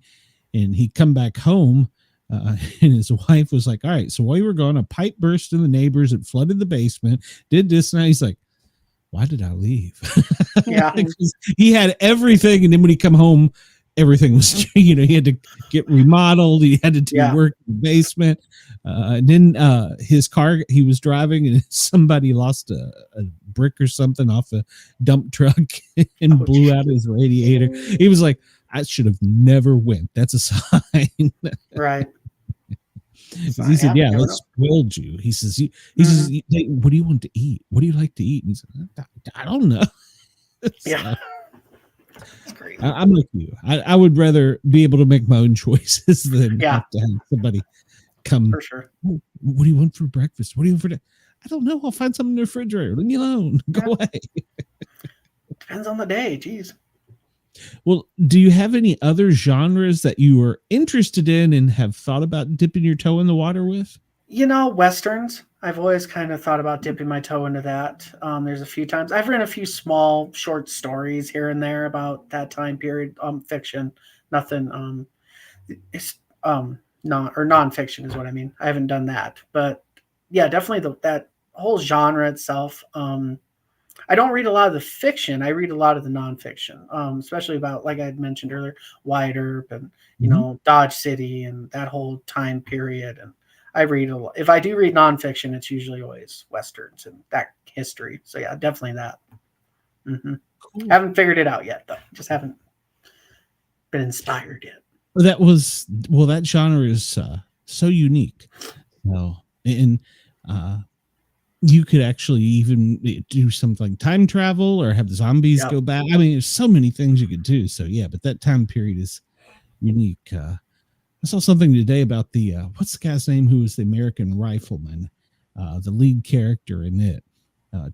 and he'd come back home, and his wife was like, all right, so while you were gone, a pipe burst in the neighbors, it flooded the basement, did this, and he's like, why did I leave? Yeah. He had everything, and then when he come home, everything was, he had to get remodeled. He had to do work in the basement. And then his car, he was driving, and somebody lost a brick or something off a dump truck and blew out his radiator. He was like, I should have never went. That's a sign. Right. He said, yeah, that spoiled you. He says, what do you want to eat? What do you like to eat? And he said, I don't know. Yeah. That's great. I'm like you. I would rather be able to make my own choices than have to have somebody come. For sure. Oh, what do you want for breakfast? What do you want for dinner? I don't know. I'll find something in the refrigerator. Leave me alone. Go away. Depends on the day. Jeez. Well, do you have any other genres that you are interested in and have thought about dipping your toe in the water with? Westerns. I've always kind of thought about dipping my toe into that. There's a few times I've written a few small short stories here and there about that time period. Fiction, nothing. It's nonfiction is what I mean. I haven't done that, but yeah, definitely that whole genre itself. I don't read a lot of the fiction. I read a lot of the nonfiction, especially about, like I had mentioned earlier, Wyatt Earp and, Dodge City and that whole time period. And I read a lot. If I do read nonfiction, it's usually always Westerns and that history. So yeah, definitely that. Cool. I haven't figured it out yet, though. Just haven't been inspired yet. That genre is so unique. And you could actually even do something like time travel or have the zombies go back. I mean, there's so many things you could do. So yeah, but that time period is unique. I saw something today about the what's the guy's name who was the American Rifleman, the lead character in it.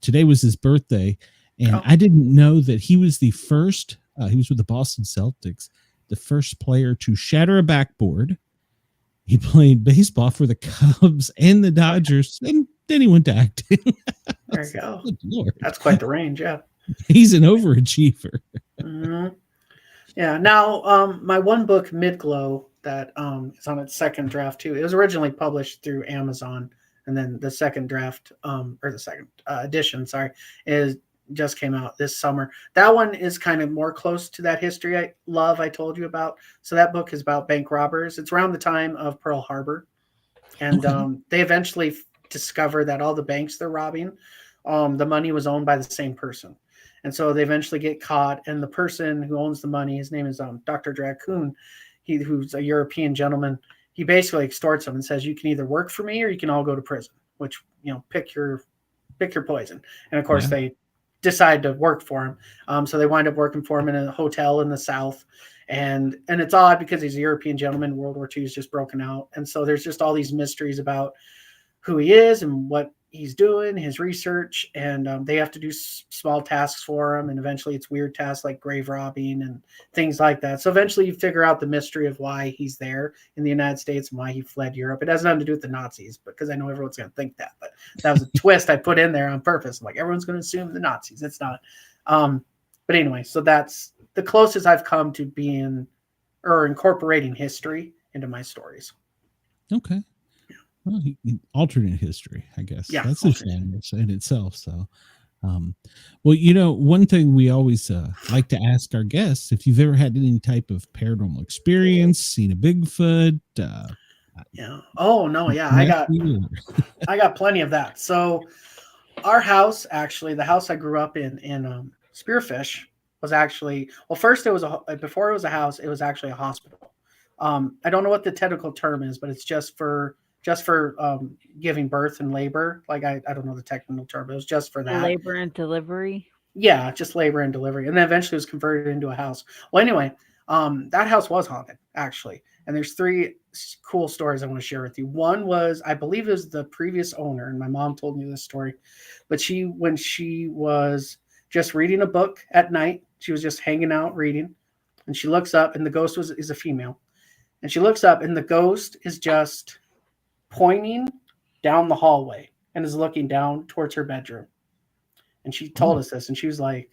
Today was his birthday, and I didn't know that he was the first. He was with the Boston Celtics, the first player to shatter a backboard. He played baseball for the Cubs and the Dodgers, and then he went to acting. There you go. Lord. That's quite the range, yeah. He's an overachiever. Yeah. Now, my one book, Midglow, that is on its second draft too. It was originally published through Amazon, and then the second draft, or the second edition, just came out this summer. That one is kind of more close to that history I told you about. So that book is about bank robbers. It's around the time of Pearl Harbor, and they eventually discover that all the banks they're robbing, the money was owned by the same person. And so they eventually get caught, and the person who owns the money, his name is Dr. Dracoon, who's a European gentleman. He basically extorts them and says, you can either work for me or you can all go to prison, which, pick your poison. And of course they decide to work for him. So they wind up working for him in a hotel in the South. And it's odd because he's a European gentleman. World War II is just broken out. And so there's just all these mysteries about who he is and what he's doing, his research, and they have to do small tasks for him, and eventually it's weird tasks like grave robbing and things like that. So eventually you figure out the mystery of why he's there in the United States and why he fled Europe. It has nothing to do with the Nazis, because I know everyone's going to think that, but that was a twist I put in there on purpose. I'm like, everyone's going to assume the Nazis. It's not. But anyway, so that's the closest I've come to being or incorporating history into my stories. Okay. Well, alternate history, I guess. Yeah, that's a genre in itself. So, one thing we always like to ask our guests, if you've ever had any type of paranormal experience, seen a Bigfoot. Oh no, yeah, I got plenty of that. So, our house, actually, the house I grew up in Spearfish, was actually first it was before it was a house, it was actually a hospital. I don't know what the technical term is, but it's just for giving birth and labor. Like I don't know the technical term, but it was just for that. Labor and delivery. Yeah, just labor and delivery. And then eventually it was converted into a house. Well, anyway, that house was haunted, actually. And there's 3 cool stories I want to share with you. One was, I believe it was the previous owner, and my mom told me this story, but when she was just reading a book at night, she was just hanging out reading, and she looks up, and the ghost is a female. And she looks up, and the ghost is just pointing down the hallway and is looking down towards her bedroom. And she told us this, and she was like,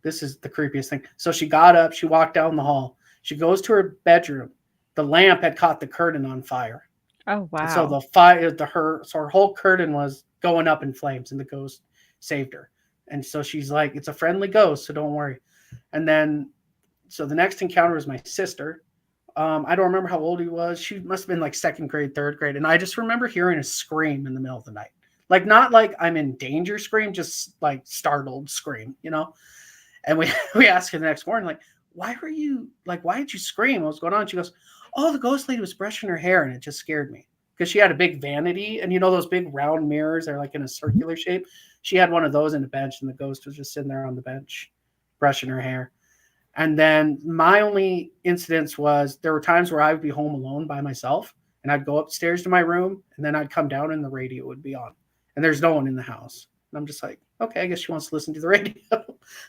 this is the creepiest thing. So she got up, she walked down the hall, she goes to her bedroom. The lamp had caught the curtain on fire. Oh, wow. And so the fire, her whole curtain was going up in flames, and the ghost saved her. And so she's like, it's a friendly ghost, so don't worry. And then, so the next encounter was my sister. I don't remember how old he was. She must have been like 2nd grade, 3rd grade. And I just remember hearing a scream in the middle of the night. Like, not like I'm in danger scream, just like startled scream, And we asked her the next morning, like, why did you scream? What was going on? She goes, oh, the ghost lady was brushing her hair, and it just scared me. Because she had a big vanity, and those big round mirrors, they're like in a circular shape. She had one of those in the bench, and the ghost was just sitting there on the bench brushing her hair. And then my only incidents was, there were times where I would be home alone by myself, and I'd go upstairs to my room, and then I'd come down and the radio would be on, and there's no one in the house. And I'm just like, okay, I guess she wants to listen to the radio.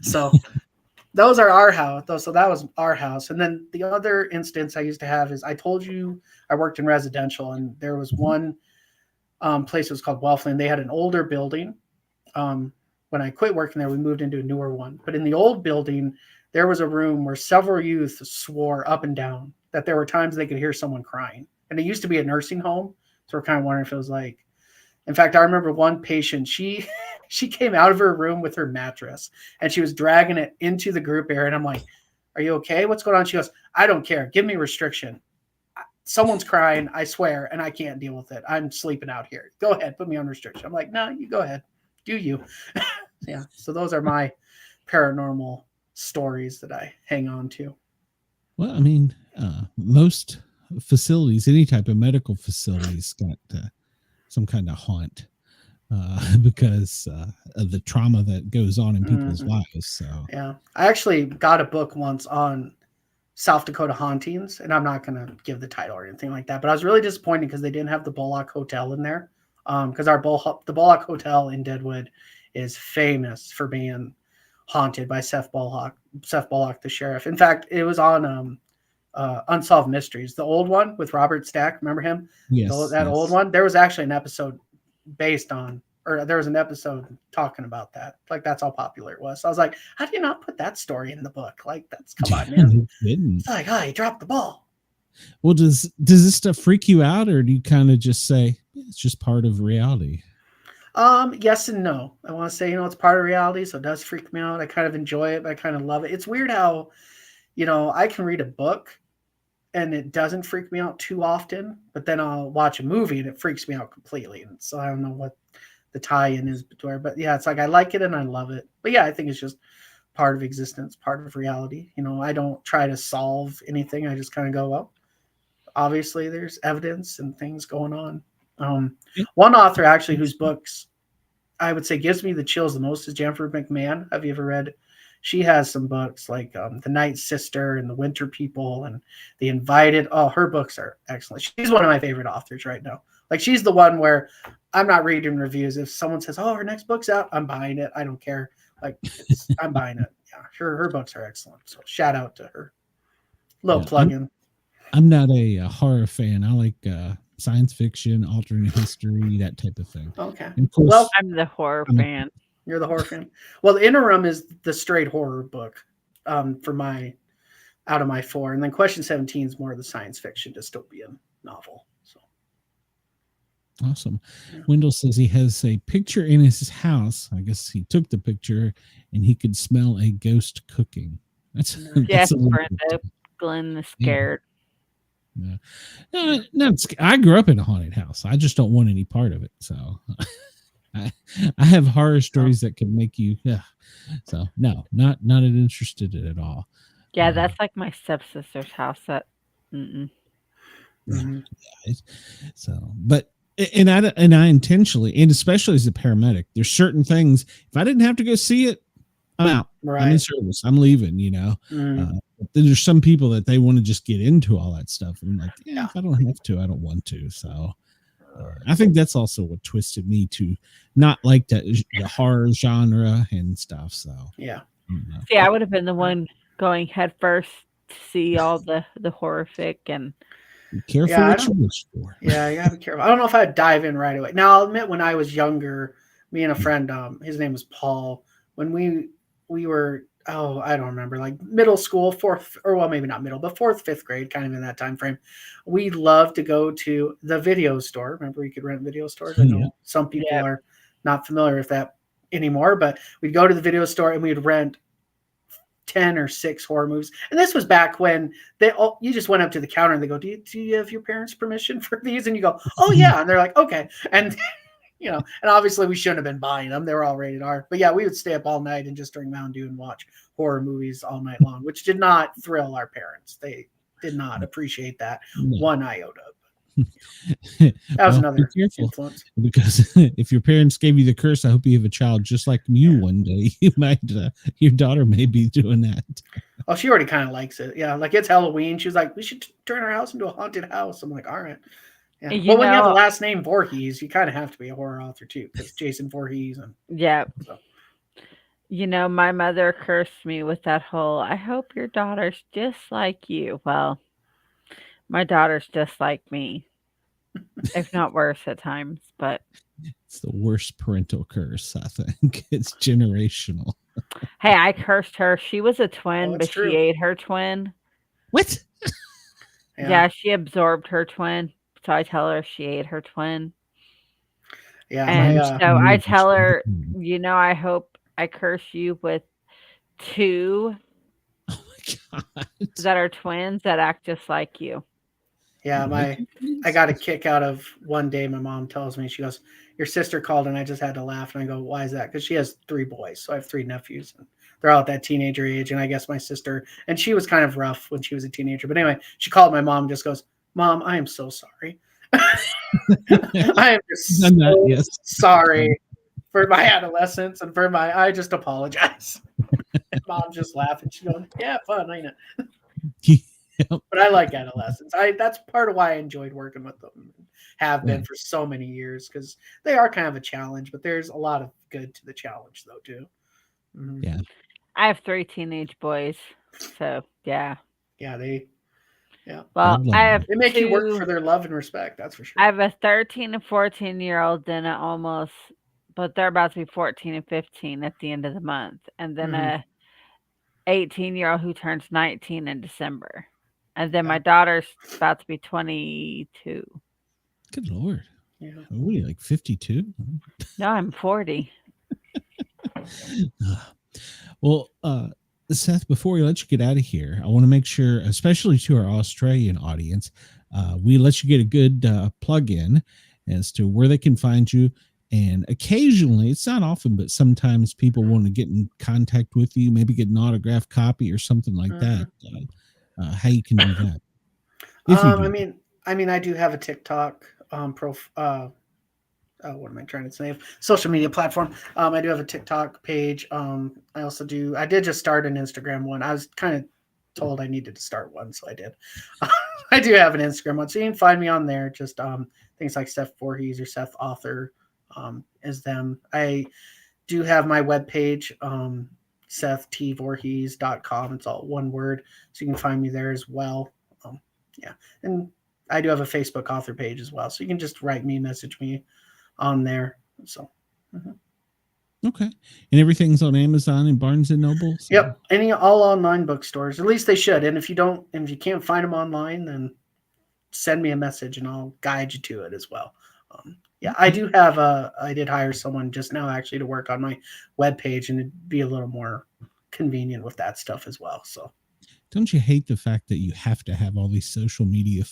So those are our house. So that was our house. And then the other instance I used to have is, I told you I worked in residential, and there was one place that was called Wellflin. They had an older building. When I quit working there, we moved into a newer one. But in the old building, there was a room where several youth swore up and down that there were times they could hear someone crying. And it used to be a nursing home. So we're kind of wondering if it was like, in fact, I remember one patient, she came out of her room with her mattress and she was dragging it into the group area. And I'm like, are you okay? What's going on? She goes, I don't care. Give me restriction. Someone's crying, I swear, and I can't deal with it. I'm sleeping out here. Go ahead, put me on restriction. I'm like, no, you go ahead. Do you? Yeah. So those are my paranormal stories that I hang on to. Well, I mean, most facilities, any type of medical facilities, got some kind of haunt because of the trauma that goes on in people's lives. So yeah, I actually got a book once on South Dakota hauntings, and I'm not going to give the title or anything like that, but I was really disappointed because they didn't have the Bullock Hotel in there. Because the Bullock Hotel in Deadwood is famous for being haunted by Seth Bullock, the sheriff. In fact, it was on Unsolved Mysteries, the old one with Robert Stack. Remember him? Yes, that old one. There was actually an episode there was an episode talking about that. Like, that's how popular it was. So I was like, how do you not put that story in the book? Like, that's, come on, man. It's like, oh, you dropped the ball. Well, does this stuff freak you out, or do you kind of just say it's just part of reality? Yes and no. I want to say, it's part of reality, so it does freak me out. I kind of enjoy it, but I kind of love it. It's weird how, I can read a book and it doesn't freak me out too often, but then I'll watch a movie and it freaks me out completely. And so I don't know what the tie-in is between, but yeah, it's like I like it and I love it. But yeah, I think it's just part of existence, part of reality. I don't try to solve anything. I just kind of go, well, obviously there's evidence and things going on. One author actually whose books I would say gives me the chills the most is Jennifer McMahon. Have you ever read? She has some books like The Night Sister and The Winter People and The Invited. Oh, her books are excellent. She's one of my favorite authors right now. Like, she's the one where I'm not reading reviews. If someone says, oh, her next book's out, I'm buying it. I don't care. Like, I'm buying it. Yeah, her books are excellent. So shout out to her. Little plug-in. I'm not a horror fan. I like science fiction, alternate history, that type of thing. Okay. And of course, well, I'm the horror fan. You're the horror fan. Well, The Interim is the straight horror book for out of my 4. And then Question 17 is more of the science fiction dystopian novel. So awesome. Yeah. Wendell says he has a picture in his house. I guess he took the picture and he could smell a ghost cooking. That's Brenda. Glenn is scared. Yeah. No, I grew up in a haunted house. I just don't want any part of it. So I have horror stories that can make you. Yeah. So no, not interested in it at all. Yeah, that's like my stepsister's house. Mm-mm. Yeah. So, but and I intentionally, and especially as a paramedic, there's certain things. If I didn't have to go see it, I'm out. Right. I'm in service. I'm leaving. Then there's some people that they want to just get into all that stuff. And I'm like, yeah, if I don't have to, I don't want to. So I think that's also what twisted me to not like the horror genre and stuff. So yeah. See, I would have been the one going head first to see all the horrific and be careful what you wish for. Yeah, you gotta be careful. I don't know if I'd dive in right away. Now I'll admit, when I was younger, me and a friend, his name was Paul, when we were, I don't remember, like middle school, maybe not middle, but 4th, 5th grade, kind of in that time frame. We loved to go to the video store. Remember, you could rent video stores. I know some people are not familiar with that anymore, but we'd go to the video store and we'd rent 10 or 6 horror movies. And this was back when you just went up to the counter and they go, do you have your parents' permission for these? And you go, oh yeah. And they're like, okay. And and obviously we shouldn't have been buying them. They were all rated R. But yeah, we would stay up all night and just drink Mountain Dew and watch horror movies all night long, which did not thrill our parents. They did not appreciate that one iota. That was another influence. Because if your parents gave you the curse, I hope you have a child just like you one day. You might, your daughter may be doing that. Oh, she already kind of likes it. Yeah, like it's Halloween. She was like, we should turn our house into a haunted house. I'm like, all right. Yeah. Well, when you have the last name Voorhees, you kind of have to be a horror author too, because Jason Voorhees. So. My mother cursed me with that whole, I hope your daughter's just like you. Well, my daughter's just like me, if not worse at times, but it's the worst parental curse. I think it's generational. Hey, I cursed her. She was a twin, but true. She ate her twin. What? Yeah, she absorbed her twin. So I tell her she ate her twin. Yeah, And my so I tell her, I hope I curse you with 2 Oh my God. that are twins that act just like you. Yeah, I got a kick out of one day. My mom tells me, she goes, "Your sister called," and I just had to laugh. And I go, "Why is that?" Because she has 3 boys, so I have 3 nephews, and they're all at that teenager age. And I guess my sister, and she was kind of rough when she was a teenager. But anyway, she called my mom and just goes, "Mom, I am so sorry. I am just so sorry for my adolescence and for my. I just apologize." And Mom just laughed and she goes, "Yeah, fun, ain't it?" But I like adolescents. That's part of why I enjoyed working with them. Have been for so many years, because they are kind of a challenge, but there's a lot of good to the challenge though too. Mm-hmm. Yeah. I have 3 teenage boys. So yeah. Yeah, well, I have they make you work for their love and respect, that's for sure. I have a 13 and 14-year-old, then but they're about to be 14 and 15 at the end of the month. And then a 18-year-old who turns 19 in December. And then my daughter's about to be 22. Good Lord. Yeah. Are we like 52? No, I'm 40. Well, Seth, before we let you get out of here, I want to make sure, especially to our Australian audience, we let you get a good plug in as to where they can find you. And occasionally, it's not often, but sometimes people want to get in contact with you, maybe get an autographed copy or something like that. How you can do that? I mean, I do have a TikTok what am I trying to say? Social media platform. I do have a TikTok page. I did just start an Instagram one. I was kind of told I needed to start one, so I did. I do have an Instagram one, so you can find me on there. Just things like Seth Voorhees or Seth Author is them. I do have my webpage, SethTVoorhees.com. It's all one word, so you can find me there as well. And I do have a Facebook author page as well, so you can just write me, message me on there. So okay, and everything's on Amazon and Barnes and Noble. So. Yep, all online bookstores. At least they should. And if you can't find them online, then send me a message and I'll guide you to it as well. I did hire someone just now actually to work on my webpage, and it'd be a little more convenient with that stuff as well. So don't you hate the fact that you have to have all these social media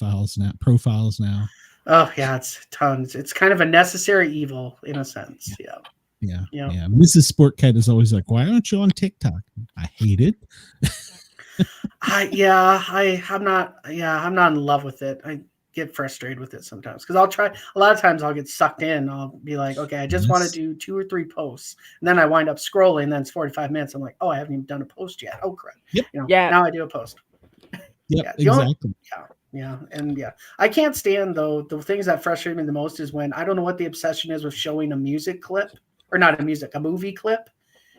profiles now? Oh yeah, it's tons. It's kind of a necessary evil in a sense. Yeah. Mrs. Sportcat is always like, "Why aren't you on TikTok?" I hate it. I'm not in love with it. I get frustrated with it sometimes because I'll try. A lot of times I'll get sucked in. I'll be like, okay, I just want to do 2 or 3 posts, and then I wind up scrolling. And then it's 45 minutes. I'm like, oh, I haven't even done a post yet. Oh crap! Yep. Now I do a post. Exactly. I can't stand though. The things that frustrate me the most is when I don't know what the obsession is with showing a music clip, or not a movie clip,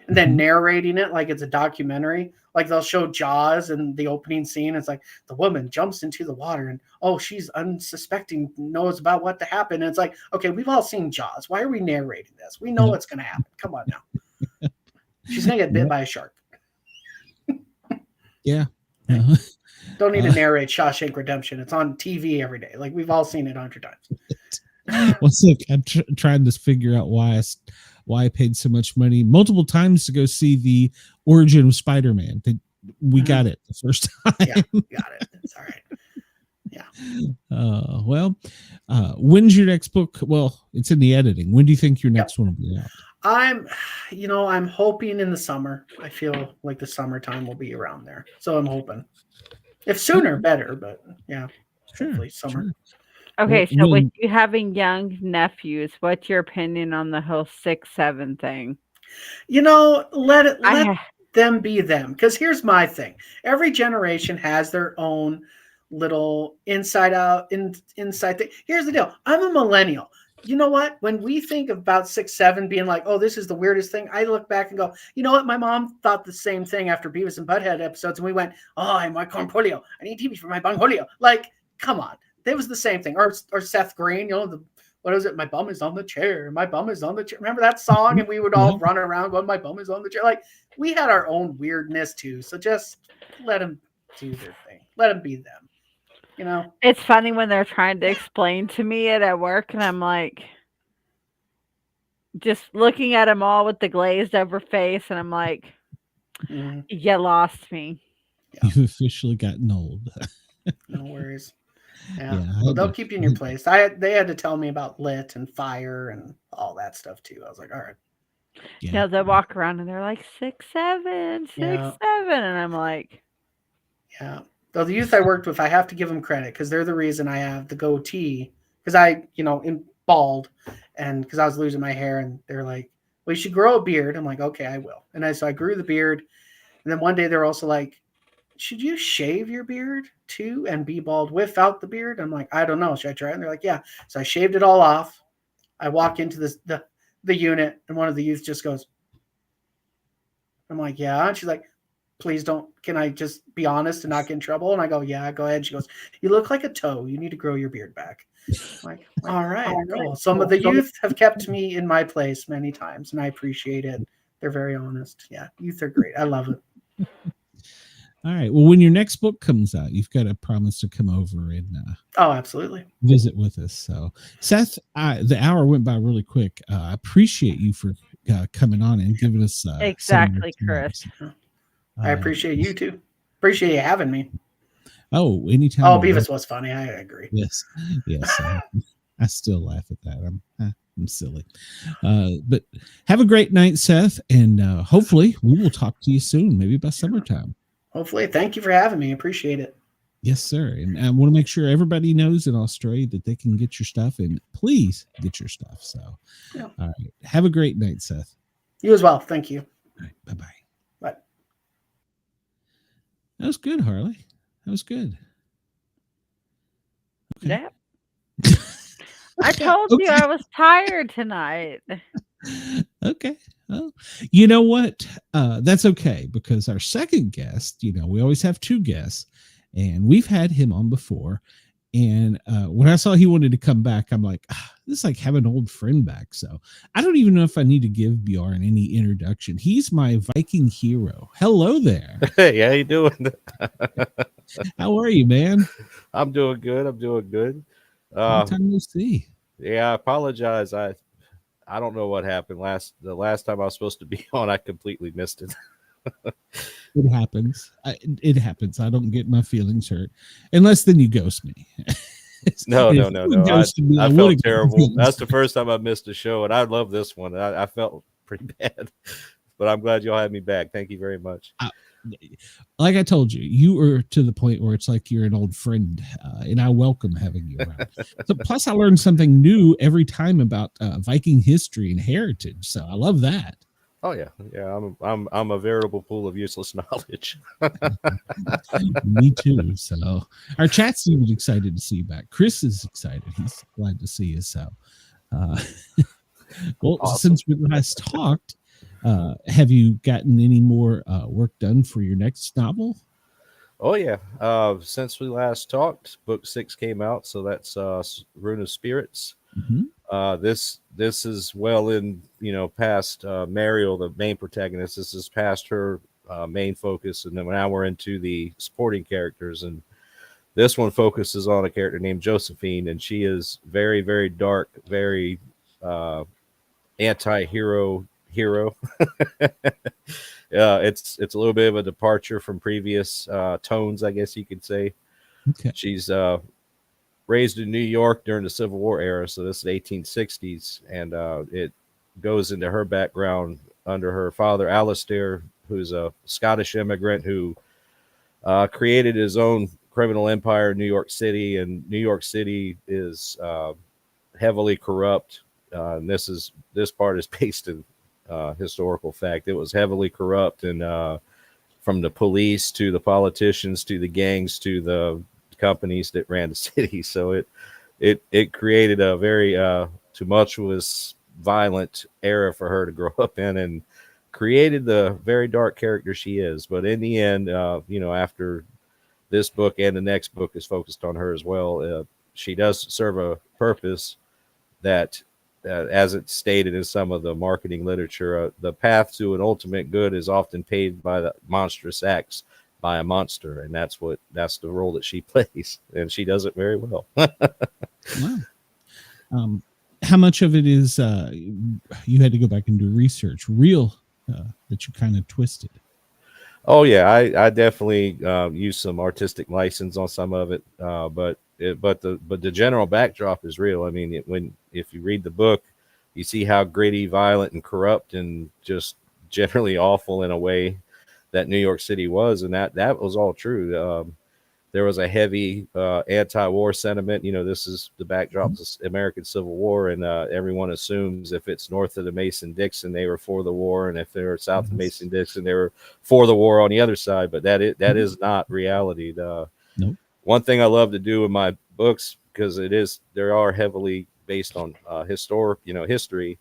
and then narrating it like it's a documentary. Like they'll show Jaws and the opening scene. It's like the woman jumps into the water and she's unsuspecting, knows about what to happen. And it's like, okay, we've all seen Jaws. Why are we narrating this? We know what's going to happen. Come on now. She's going to get bit by a shark. Yeah. Don't need to narrate Shawshank Redemption. It's on TV every day. Like we've all seen it 100 times. I'm trying to figure out why I paid so much money multiple times to go see the origin of Spider-Man. We got it the first time. Yeah, got it. It's all right. Yeah. When's your next book? Well, it's in the editing. When do you think your next one will be out? I'm hoping in the summer. I feel like the summertime will be around there. So I'm hoping. If sooner, better. But yeah, hopefully summer. Sure. Okay, so with you having young nephews, what's your opinion on the whole 6-7 thing? Let them be them. Because here's my thing. Every generation has their own little inside thing. Here's the deal. I'm a millennial. You know what? When we think about 6-7 being like, oh, this is the weirdest thing, I look back and go, you know what? My mom thought the same thing after Beavis and Butthead episodes, and we went, oh, my cornholio. I need TV for my bungholio. Like, come on. It was the same thing. Or Seth Green, what is it? My bum is on the chair. My bum is on the chair. Remember that song? And we would all run around going, my bum is on the chair. Like, we had our own weirdness too. So just let them do their thing. Let them be them. You know, It's funny when they're trying to explain to me it at work, and I'm like, just looking at them all with the glazed over face, and I'm like, mhm, you lost me. You've officially gotten old. no worries. Yeah, Yeah, well, they'll keep you in your place. They had to tell me about lit and fire and all that stuff too. I was like, all right, You yeah. know, they walk around and they're like 6'7", 6'7", Yeah. and I'm like, yeah. Though the youth I worked with, I have to give them credit because they're the reason I have the goatee. Because I, in bald, and because I was losing my hair, and they're like, "Well, you should grow a beard." I'm like, "Okay, I will." And so I grew the beard, and then one day they're also like, "Should you shave your beard too and be bald without the beard?" I'm like, "I don't know. Should I try it?" And they're like, "Yeah." So I shaved it all off. I walk into the unit, and one of the youth just goes, I'm like, "Yeah." And she's like, "Please don't. Can I just be honest and not get in trouble?" And I go, "Yeah, go ahead." She goes, "You look like a toe. You need to grow your beard back." I'm like, all right, cool. Some of the youth have kept me in my place many times, and I appreciate it. They're very honest. Yeah, youth are great. I love it. All right. Well, when your next book comes out, you've got to promise to come over and Oh, absolutely. visit with us. So, Seth, the hour went by really quick. I appreciate you for coming on and giving us exactly, Chris. I appreciate you too. Appreciate you having me. Oh, anytime. Oh, Beavis was funny. I agree. Yes, yes. I still laugh at that. I'm silly. But have a great night, Seth, and hopefully we will talk to you soon, maybe by summertime. Hopefully. Thank you for having me. Appreciate it. Yes, sir. And I want to make sure everybody knows in Australia that they can get your stuff, and please get your stuff. So, Yeah. All right. Have a great night, Seth. You as well. Thank you. All right. Bye-bye. Bye. That was good, Harley. That was good. Okay. Yeah. I told you I was tired tonight. Okay. Well, you know what? That's okay, because our second guest, we always have two guests, and we've had him on before. And when I saw he wanted to come back, I'm like, this is like having an old friend back. So I don't even know if I need to give Bjorn any introduction. He's my Viking hero. Hello there. Hey, how you doing? How are you, man? I'm doing good. Long time no see. Yeah, I apologize. I don't know what happened the last time I was supposed to be on. I completely missed it. It happens. It happens. I don't get my feelings hurt unless then you ghost me. No. I felt terrible. That's the first. first time I missed a show, and I love this one. I felt pretty bad, but I'm glad y'all had me back. Thank you very much. Like I told you, you are to the point where it's like you're an old friend, and I welcome having you around. So, plus, I learn something new every time about Viking history and heritage. So I love that. Oh yeah. I'm a veritable pool of useless knowledge. Me too. So our chat's even excited to see you back. Chris is excited. He's glad to see you. So, well, Awesome. Since we last talked, have you gotten any more work done for your next novel? Oh yeah. Since we last talked, book 6 came out, so that's Rune of Spirits. Mm-hmm. This is well in past Mariel, the main protagonist. This is past her main focus, and then now we're into the supporting characters, and this one focuses on a character named Josephine, and she is very, very dark, very anti-hero. It's a little bit of a departure from previous tones, I guess you could say. Okay. She's raised in New York during the Civil War era, so this is the 1860s, and it goes into her background under her father, Alistair, who's a Scottish immigrant who created his own criminal empire in New York City, and New York City is heavily corrupt. And this part is based in historical fact. It was heavily corrupt, and from the police to the politicians to the gangs to the companies that ran the city. So it created a very tumultuous, violent era for her to grow up in, and created the very dark character she is. But in the end, after this book and the next book is focused on her as well, she does serve a purpose that, as it's stated in some of the marketing literature, the path to an ultimate good is often paved by the monstrous acts by a monster, and that's the role that she plays, and she does it very well. Wow. How much of it is you had to go back and do research, real that you kind of twisted? Oh yeah, I definitely use some artistic license on some of it, but the general backdrop is real. I mean, if you read the book, you see how gritty, violent, and corrupt, and just generally awful in a way that New York City was, and that was all true. There was a heavy anti-war sentiment. This is the backdrop of the American Civil War, and everyone assumes if it's north of the Mason-Dixon, they were for the war, and if they're south of Mason-Dixon, they were for the war on the other side. But that is not reality. Nope. One thing I love to do in my books, because they are heavily based on history,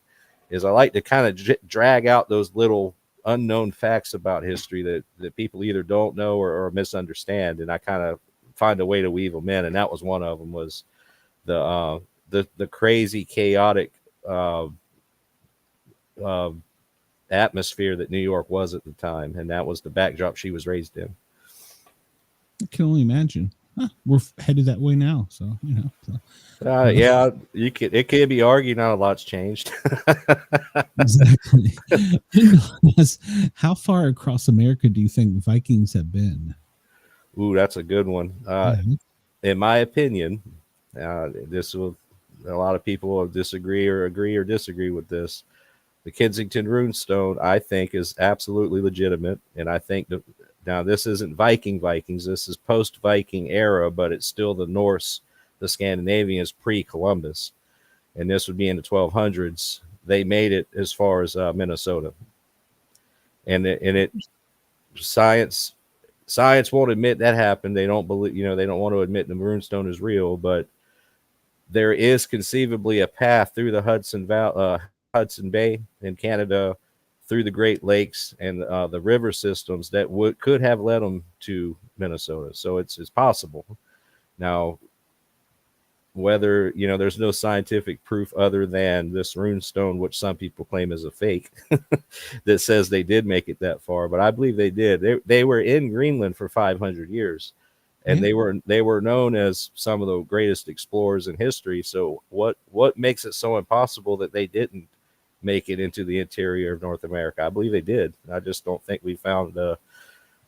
is I like to kind of drag out those little unknown facts about history that people either don't know or misunderstand, and I kind of find a way to weave them in, and that was one of them, was the crazy, chaotic atmosphere that New York was at the time, and that was the backdrop she was raised in. I can only imagine. We're headed that way now, so yeah, it can be argued not a lot's changed. Exactly. How far across America do you think Vikings have been? Ooh, that's a good one. In my opinion, a lot of people will disagree or agree or disagree with this. The Kensington runestone, I think, is absolutely legitimate, and I think now this isn't Vikings. This is post-Viking era, but it's still the Norse, the Scandinavians pre-Columbus, and this would be in the 1200s. They made it as far as Minnesota, and science won't admit that happened. They don't believe, they don't want to admit the runestone is real, but there is conceivably a path through the Hudson Bay in Canada, through the Great Lakes and the river systems that could have led them to Minnesota. So it's possible. Now, whether, there's no scientific proof other than this runestone, which some people claim is a fake, that says they did make it that far, but I believe they did. They were in Greenland for 500 years, and they were known as some of the greatest explorers in history. So what makes it so impossible that they didn't make it into the interior of North America? I believe they did. I just don't think we found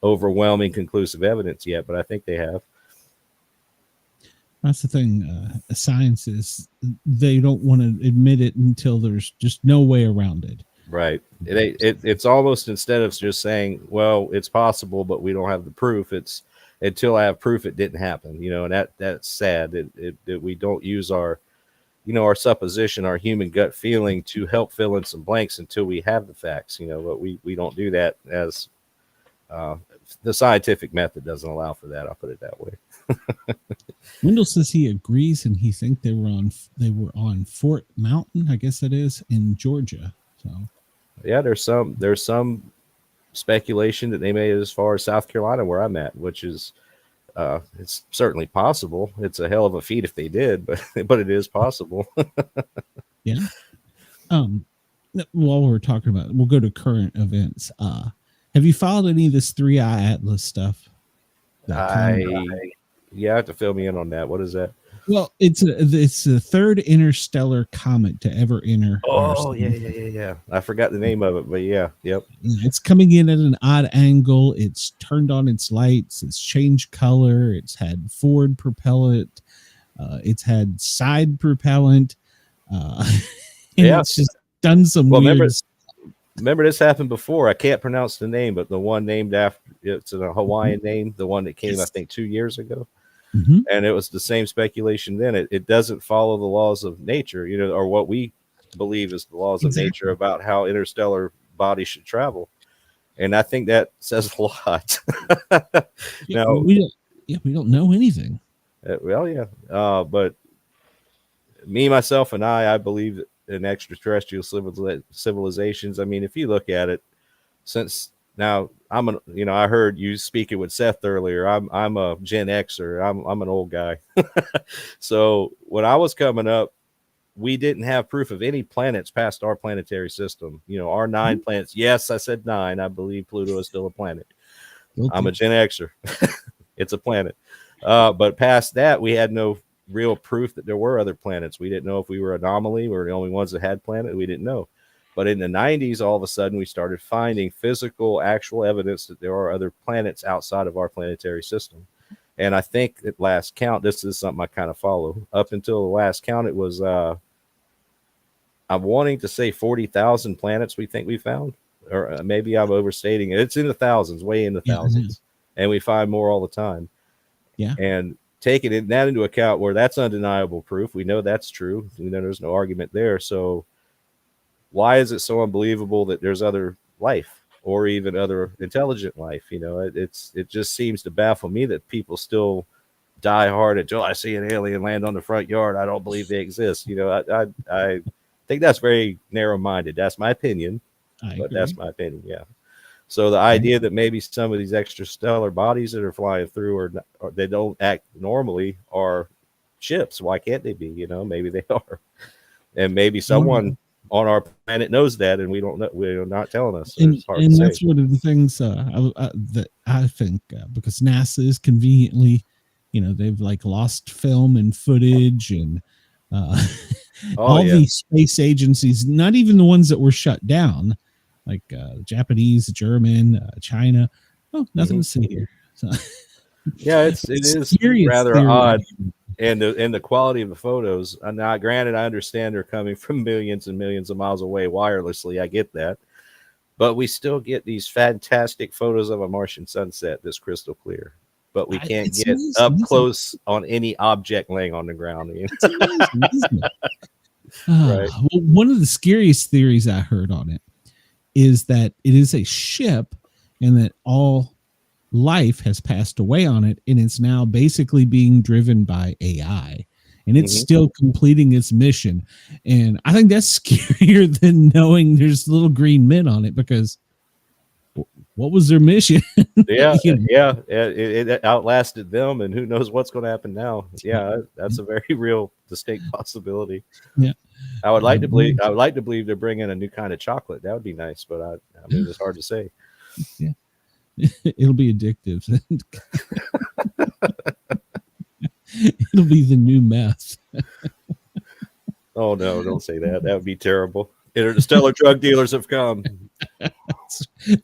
overwhelming conclusive evidence yet, but I think they have. That's the thing. Science is, they don't want to admit it until there's just no way around it. Right. It's almost, instead of just saying, well, it's possible, but we don't have the proof, it's until I have proof it didn't happen, and that's sad that we don't use our supposition, our human gut feeling, to help fill in some blanks until we have the facts, but we don't do that, as the scientific method doesn't allow for that. I'll put it that way. Wendell says he agrees, and he thinks they were on Fort Mountain, I guess that is, in Georgia. So yeah, there's some speculation that they made it as far as South Carolina, where I'm at, which is it's certainly possible. It's a hell of a feat if they did, but it is possible. Yeah. While we're talking about it, we'll go to current events. Have you followed any of this 3-Eye Atlas stuff? You have to fill me in on that. What is that? Well, it's the third interstellar comet to ever enter. Oh, yeah. I forgot the name of it, but yeah, yep. It's coming in at an odd angle. It's turned on its lights. It's changed color. It's had forward propellant. It's had side propellant. It's just done some weird. Remember, this happened before. I can't pronounce the name, but the one named after, it's a Hawaiian name. The one that came, I think, 2 years ago. Mm-hmm. And it was the same speculation then. It doesn't follow the laws of nature, or what we believe is the laws of nature about how interstellar bodies should travel. And I think that says a lot. Now, we don't know anything. But me, myself, and I believe in extraterrestrial civilizations. I mean, if you look at it, since now I heard you speaking with Seth earlier. I'm a Gen Xer. I'm an old guy. So when I was coming up, we didn't have proof of any planets past our planetary system. Our 9 planets. Yes, I said 9. I believe Pluto is still a planet. I'm a Gen Xer. It's a planet. But past that, we had no real proof that there were other planets. We didn't know if we were an anomaly. We were the only ones that had planet. We didn't know. But in the 90s, all of a sudden, we started finding physical, actual evidence that there are other planets outside of our planetary system. And I think at last count, this is something I kind of follow. Up until the last count, it was, I'm wanting to say 40,000 planets we think we found. Or maybe I'm overstating it. It's in the thousands, way in the thousands. And we find more all the time. Yeah. And taking that into account, where that's undeniable proof, we know that's true. We know there's no argument there. So why is it so unbelievable that there's other life or even other intelligent life? You know, it just seems to baffle me that people still die hard until I see an alien land on the front yard. I don't believe they exist. You know, I think that's very narrow-minded. That's my opinion, but that's my opinion. Yeah. So the idea that maybe some of these extrastellar bodies that are flying through or they don't act normally are ships. Why can't they be? You know, maybe they are, and maybe someone on our planet knows that, and we don't know. We're not telling us. So and that's one of the things that I think because NASA is conveniently, you know, they've like lost film and footage and all these space agencies, not even the ones that were shut down, like Japanese, German, China. Oh, nothing to see here. So, yeah, it is rather odd. And the quality of the photos. Now, granted, I understand they're coming from millions and millions of miles away wirelessly. I get that. But we still get these fantastic photos of a Martian sunset that's crystal clear. But we can't get up close on any object laying on the ground. It's amazing, isn't it? Right. Well, one of the scariest theories I heard on it is that it is a ship and that all life has passed away on it, and it's now basically being driven by AI, and it's still completing its mission. And I think that's scarier than knowing there's little green men on it, because what was their mission? It outlasted them, and who knows what's going to happen now. Yeah, that's a very real, distinct possibility. Yeah, I would like to believe. I would like to believe they're bringing a new kind of chocolate. That would be nice, but I mean, it's hard to say. Yeah. It'll be addictive. It'll be the new meth. Oh no, don't say that. That would be terrible. Interstellar drug dealers have come.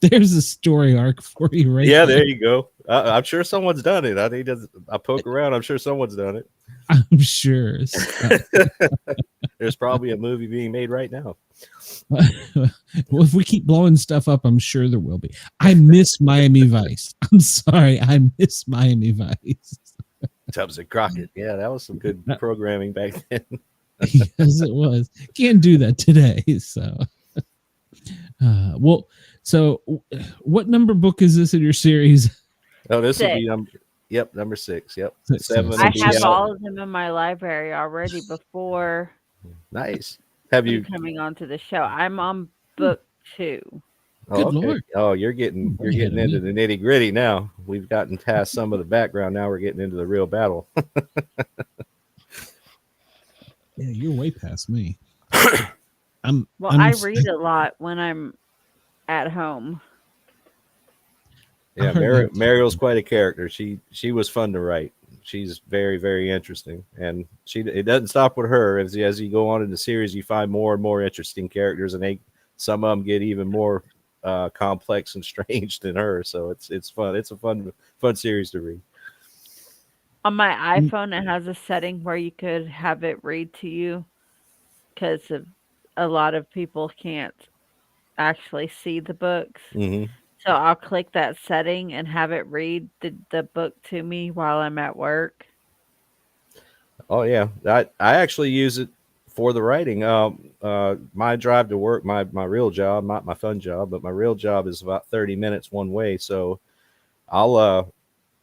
There's a story arc for you, right? Yeah, there you go. I'm sure someone's done it. I poke around. I'm sure someone's done it. I'm sure. There's probably a movie being made right now. Well, if we keep blowing stuff up, I'm sure there will be. I miss Miami Vice. I'm sorry. I miss Miami Vice. Tubbs and Crockett. Yeah, that was some good programming back then. Yes, it was. Can't do that today. So, so what number book is this in your series? Oh, this will be number 6. Yep. 7. I have all of them in my library already before. Nice. Have you coming onto the show? I'm on book 2. Good Lord. Oh, you're getting into the nitty gritty now. We've gotten past some of the background. Now we're getting into the real battle. Yeah, you're way past me. I read a lot when I'm at home. Yeah, Mariel's quite a character. She was fun to write. She's very, very interesting, and it doesn't stop with her. As you go on in the series, you find more and more interesting characters, and some of them get even more complex and strange than her. So it's fun. It's a fun series to read. On my iPhone, it has a setting where you could have it read to you, because a lot of people can't actually see the books. Mm-hmm. So I'll click that setting and have it read the book to me while I'm at work. Oh yeah, I actually use it for the writing. My drive to work, my real job, not my fun job, but my real job is about 30 minutes one way. So I'll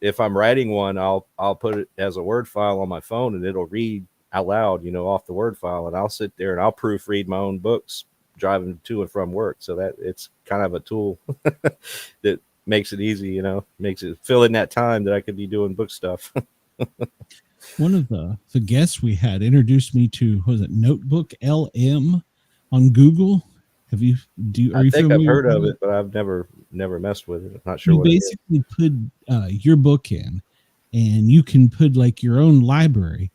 if I'm writing one, I'll put it as a Word file on my phone, and it'll read out loud, off the Word file, and I'll sit there and I'll proofread my own books driving to and from work. So that it's kind of a tool that makes it easy, makes it fill in that time that I could be doing book stuff. One of the guests we had introduced me to, was it Notebook LM on Google? Have you are I you think I've familiar heard with of it? it, but I've never messed with it. I'm not sure You what it is. basically put your book in, and you can put like your own library,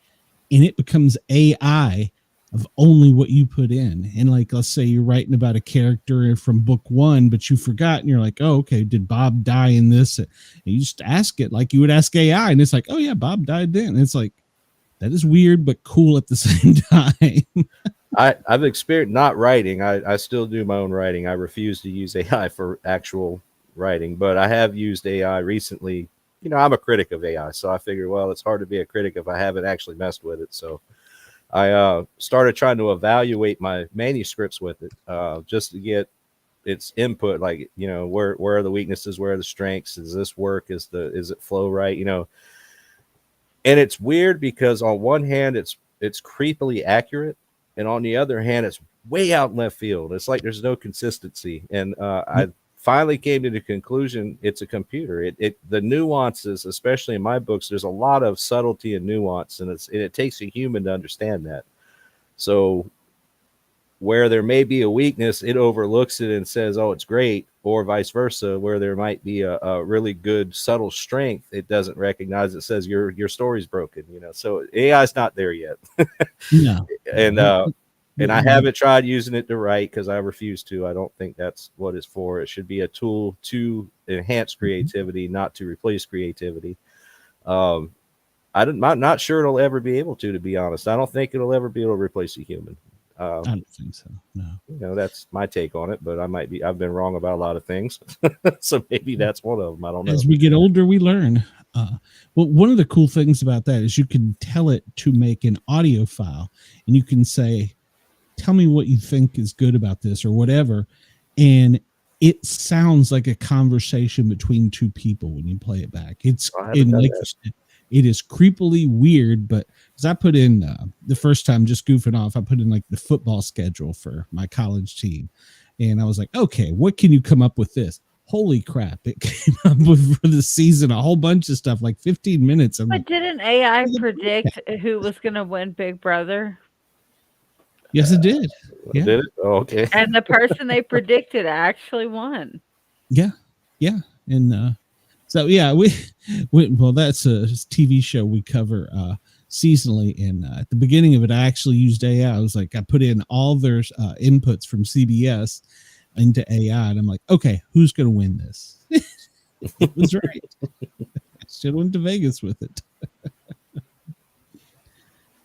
and it becomes AI of only what you put in. And like, let's say you're writing about a character from book one, but you forgot, and you're like, oh, okay, did Bob die in this? And you just ask it like you would ask AI, and it's like, oh yeah, Bob died then. And it's like, that is weird but cool at the same time. I've experienced not writing. I still do my own writing. I refuse to use AI for actual writing, but I have used AI recently. You know, I'm a critic of AI, so I figure, well, it's hard to be a critic if I haven't actually messed with it. So I started trying to evaluate my manuscripts with it, just to get its input. Like, you know, where are the weaknesses? Where are the strengths? Does this work? Is it flow right? You know, and it's weird because on one hand, it's creepily accurate, and on the other hand, it's way out in left field. It's like there's no consistency. And I finally came to the conclusion it's a computer. The nuances, especially in my books, there's a lot of subtlety and nuance, and it takes a human to understand that. So where there may be a weakness, it overlooks it and says, oh, it's great, or vice versa, where there might be a really good subtle strength, it doesn't recognize it, says your story's broken, you know. So AI is not there yet. No. And I haven't tried using it to write because I refuse to. I don't think that's what it's for. It should be a tool to enhance creativity, not to replace creativity. I'm not sure it'll ever be able to be honest. I don't think it'll ever be able to replace a human. I don't think so. No. You know, that's my take on it, but I've been wrong about a lot of things. So maybe that's one of them. I don't know. As we get older, we learn. Well, one of the cool things about that is you can tell it to make an audio file, and you can say, tell me what you think is good about this or whatever. And it sounds like a conversation between two people when you play it back. It's in like it is creepily weird, but as I put in the first time, just goofing off, I put in like the football schedule for my college team. And I was like, okay, what can you come up with this? Holy crap. It came up with for the season, a whole bunch of stuff, like 15 minutes. But like, didn't AI predict who was going to win Big Brother? Yes, it did. Yeah. Did it? Oh, okay. And the person they predicted actually won. Yeah. Yeah. And so, yeah, we well, that's a TV show we cover seasonally. And at the beginning of it, I actually used AI. I was like, I put in all their inputs from CBS into AI. And I'm like, okay, who's going to win this? It was right. I should have went to Vegas with it.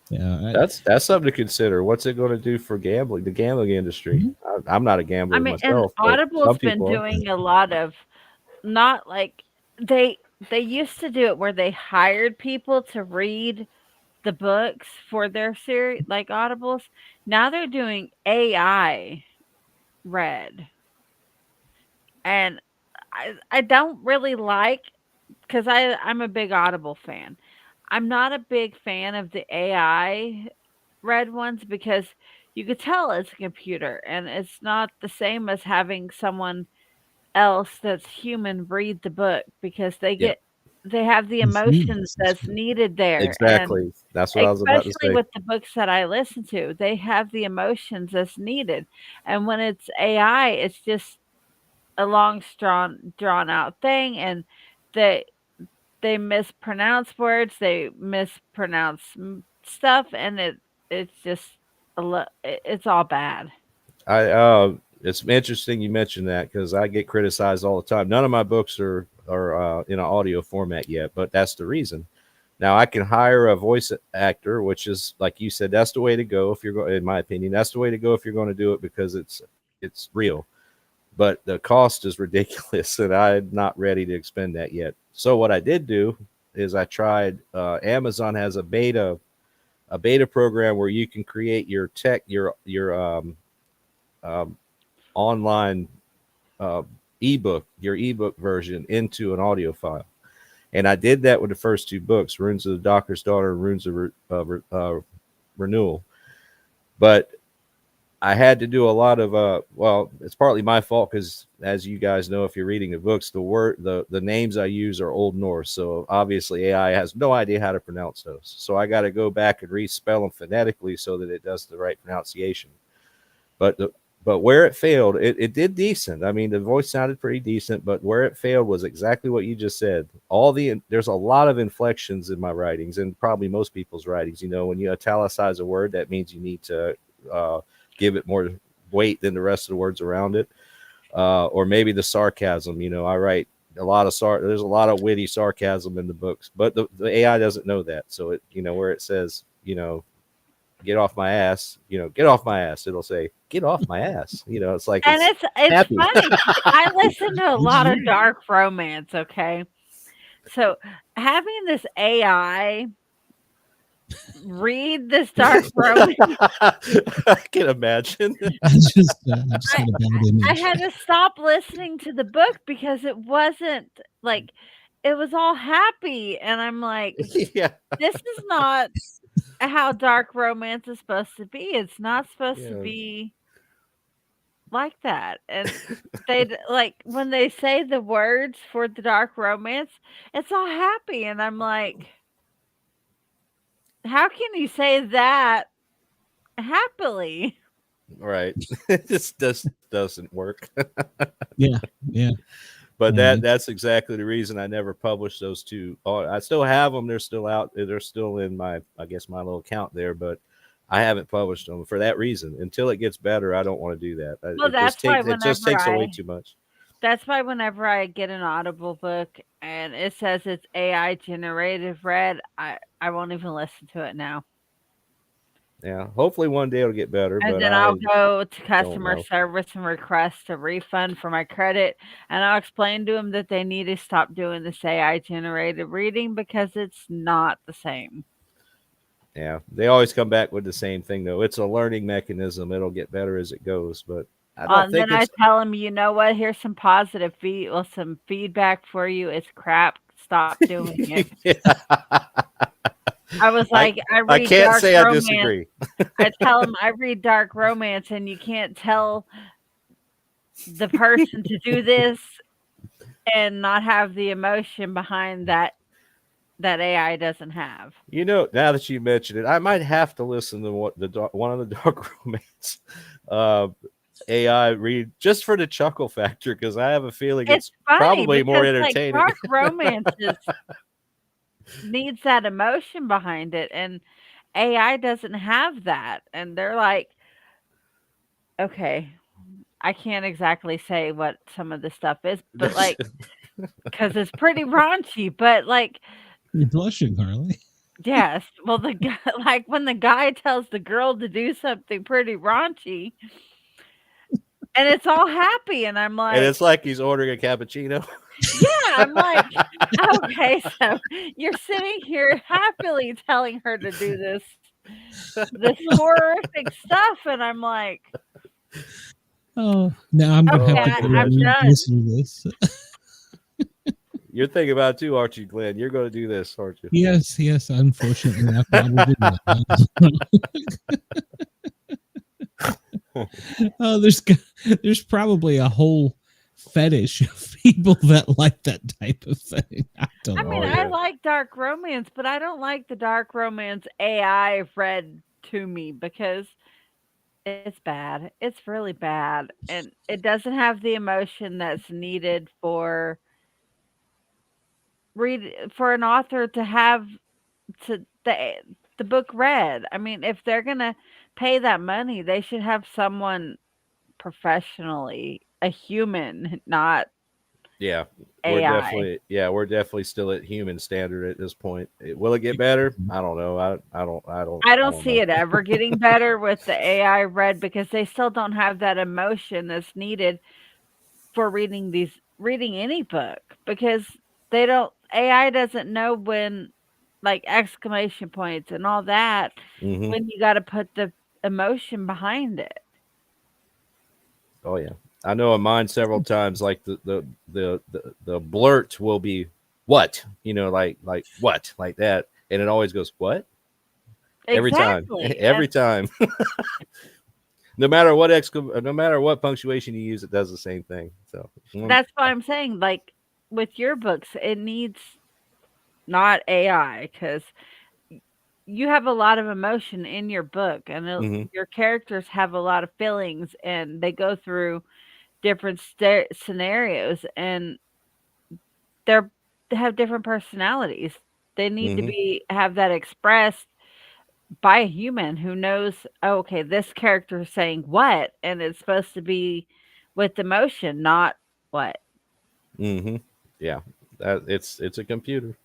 Yeah, that's something to consider. What's it going to do for gambling, the gambling industry? Mm-hmm. I'm not a gambler myself. And Audible's been doing a lot of, not like they used to do it where they hired people to read the books for their series, like Audibles. Now they're doing AI read, and I don't really like, because I'm a big Audible fan. I'm not a big fan of the AI read ones because you could tell it's a computer, and it's not the same as having someone else that's human read the book, because they have the emotions that's needed there. Exactly. And that's what I was about to say. Especially with the books that I listen to, they have the emotions that's needed. And when it's AI, it's just a long drawn out thing, and they mispronounce words, they mispronounce stuff, and it's just it's all bad. It's interesting you mentioned that, because I get criticized all the time. None of my books are in an audio format yet, but that's the reason. Now I can hire a voice actor, which is, like you said, that's the way to go if you're going. In my opinion, that's the way to go if you're going to do it, because it's real. But the cost is ridiculous, and I'm not ready to expend that yet. So what I did do is I tried. Amazon has a beta program where you can create your online ebook, your ebook version, into an audio file. And I did that with the first two books, Runes of the Doctor's Daughter and Runes of Renewal. But I had to do a lot of well, it's partly my fault, because as you guys know, if you're reading the books, the names I use are Old Norse, so obviously AI has no idea how to pronounce those. So I got to go back and respell them phonetically so that it does the right pronunciation. But But where it failed, it did decent. I mean, the voice sounded pretty decent, but where it failed was exactly what you just said. There's a lot of inflections in my writings, and probably most people's writings. You know, when you italicize a word, that means you need to give it more weight than the rest of the words around it, or maybe the sarcasm. You know, I write a lot of there's a lot of witty sarcasm in the books, but the AI doesn't know that. So it, you know, where it says, you know, get off my ass, you know, get off my ass, it'll say, get off my ass. You know, it's like, And it's happy. funny. I listen to a lot of dark romance, okay? So having this AI read this dark romance, I can imagine. I just had a bad image. I had to stop listening to the book because it wasn't like it was all happy, and I'm like, Yeah. this is not how dark romance is supposed to be. It's not supposed to Yeah. be like that. And they like when they say the words for the dark romance, it's all happy, and I'm like, how can you say that happily? Right. It just doesn't work. Yeah. But Yeah. that's exactly the reason I never published those two. I still have them. They're still out. They're still in my my little account there, but I haven't published them for that reason. Until it gets better, I don't want to do that. Well, that's why It just takes away too much. That's why whenever I get an Audible book and it says it's AI generated read, I won't even listen to it now. Yeah. Hopefully one day it'll get better. And But then I'll go to know. customer service and request a refund for my credit. And I'll explain to them that they need to stop doing this AI generated reading because it's not the same. Yeah. They always come back with the same thing, though. It's a learning mechanism. It'll get better as it goes. But I don't think Then I tell them, you know what? Here's some positive some feedback for you. It's crap. Stop doing it. I was like, I can't say I disagree. I tell them I read dark romance, and you can't tell the person to do this and not have the emotion behind that AI doesn't have. You know, now that you mention it, I might have to listen to one of the dark romance AI read just for the chuckle factor, because I have a feeling it's probably more entertaining. Like, dark romance needs that emotion behind it, and AI doesn't have that. And they're like, okay, I can't exactly say what some of the stuff is, but like, because it's pretty raunchy, but like, you're blushing, Harley. Yes. Well, the guy, like when the guy tells the girl to do something pretty raunchy, and it's all happy, and I'm like, and it's like he's ordering a cappuccino. Yeah, I'm like, okay, so you're sitting here happily telling her to do this horrific stuff, and I'm like, oh, now I'm gonna have to listen to this. You're thinking about it too, aren't you, Glenn? You're going to do this, aren't you? Yes. Unfortunately, I probably did. Oh, there's probably a whole fetish of people that like that type of thing. I mean, I like dark romance, but I don't like the dark romance AI read to me because it's bad. It's really bad, and it doesn't have the emotion that's needed for an author to have the book read. I mean, if they're gonna pay that money, they should have someone professionally, a human, not AI. We're definitely still at human standard at this point. Will it get better? I don't know. I don't see it ever getting better with the AI read, because they still don't have that emotion that's needed for reading any book, because AI doesn't know when, like, exclamation points and all that, when you got to put the emotion behind it. Oh yeah, I know in mine several times, like the blurt will be what, you know, like what, like that, and it always goes what every time. No matter what punctuation you use, it does the same thing. So that's why I'm saying, like, with your books, it needs not AI, because you have a lot of emotion in your book, and Hmm. your characters have a lot of feelings, and they go through different scenarios, and they're they have different personalities. They need to Hmm. be have that expressed by a human who knows, oh, okay, this character is saying what, and it's supposed to be with emotion, not what. Hmm. Yeah, it's a computer.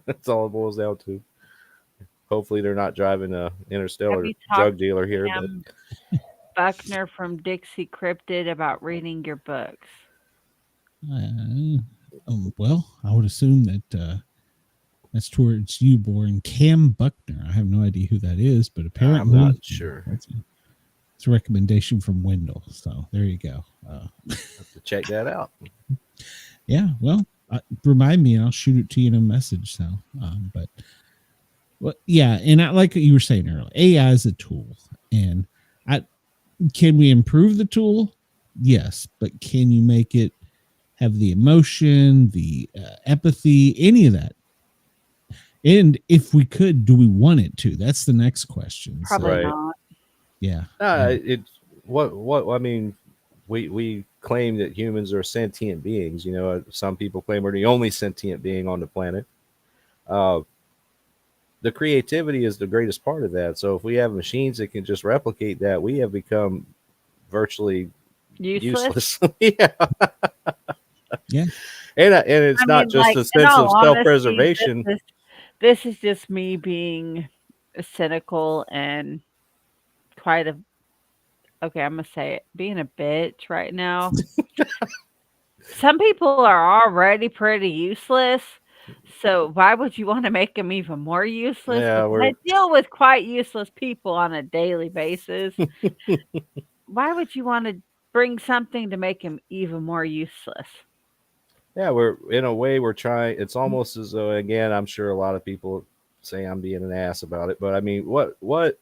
That's all it boils down to. Hopefully, they're not driving a Have interstellar you talked drug dealer here, to but Cam Buckner from Dixie Cryptid about reading your books? Well, I would assume that that's towards you, Born Cam Buckner. I have no idea who that is, but I'm apparently not sure. it's a recommendation from Wendell. So there you go. Have to check that out. Yeah, well, remind me, and I'll shoot it to you in a message. So, but well, yeah, and I like what you were saying earlier. AI is a tool, and can we improve the tool? Yes, but can you make it have the emotion, the empathy, any of that? And if we could, do we want it to? That's the next question. Probably Right. not. Yeah. It's what I mean. We claim that humans are sentient beings. You know, some people claim we're the only sentient being on the planet. Uh, the creativity is the greatest part of that. So if we have machines that can just replicate that, we have become virtually Useless. useless. Yeah, Yeah. and it's I not mean, just like, a in sense of all honesty, self-preservation. this is just me being cynical and quite a okay, I'm gonna say it, being a bitch right now. Some people are already pretty useless, so why would you want to make them even more useless? Yeah, Because I deal with quite useless people on a daily basis. Why would you want to bring something to make them even more useless? we're in a way we're trying. It's almost as though, again, I'm sure a lot of people say I'm being an ass about it, but I mean, what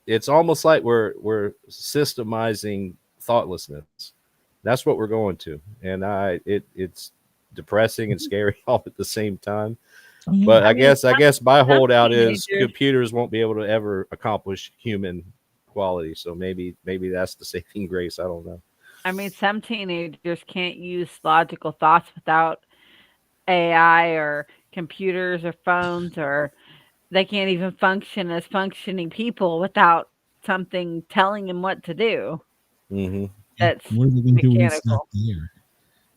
it's almost like we're systemizing thoughtlessness. That's what we're going to, and it's depressing and scary all at the same time. Oh, yeah. But I mean, I guess my some holdout is teenagers, computers won't be able to ever accomplish human quality. So maybe that's the saving grace. I don't know. some teenagers can't use logical thoughts without AI or computers or phones, or they can't even function as functioning people without something telling them what to do. Hmm. That's What are they going to do when it's not mechanical. there?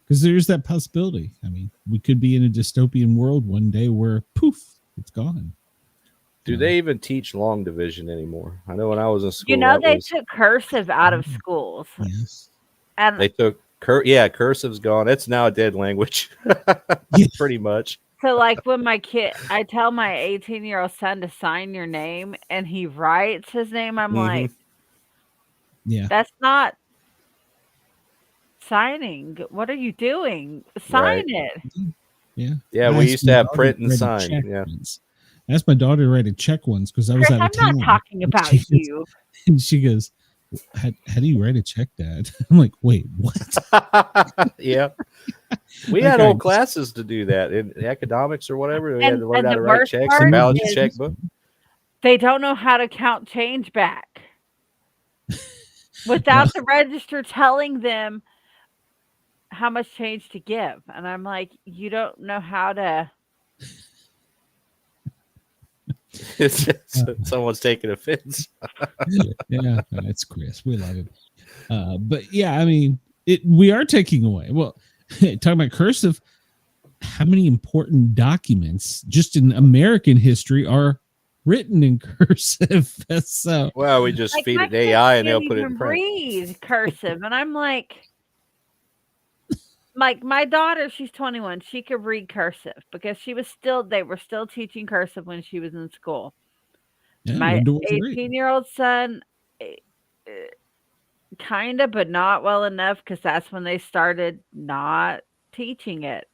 Because there's that possibility. I mean, we could be in a dystopian world one day where poof, it's gone. Do they even teach long division anymore? I know when I was in You school, know, that they was took cursive out of schools, Yes. and they took cursive's gone. It's now a dead language, Yeah. pretty much. so like when I tell my 18-year-old son to sign your name, and he writes his name, I'm Hmm. like, Yeah. that's not signing. What are you doing? Sign Right. it. Yeah. Yeah, I we asked used to my have daughter print to and write a sign. check Yeah. once. I asked my daughter to write a check once because I was Chris, out I'm of not town. talking about you. And she goes, how do you write a check, Dad? I'm like, wait, what? Yeah. We Like, had all whole right, classes to do that in economics or whatever. We had to learn And how the to write worst checks and part someone balance a gets is this checkbook. one. they don't know how to count change back Well, without the register telling them how much change to give. And I'm like, you don't know how to. It's just, someone's taking offense. yeah, it's Chris. We love him. But yeah, I mean, we are taking away. Well, talking about cursive, how many important documents just in American history are written in cursive? So Well, we just Like feed my it kids AI and can't they'll put it in even print. read cursive, and I'm like my daughter, she's 21. She could read cursive because they were still teaching cursive when she was in school. yeah, My Wonder was great. 18-year-old son, eh, eh, kind of, but not well enough because that's when they started not teaching it.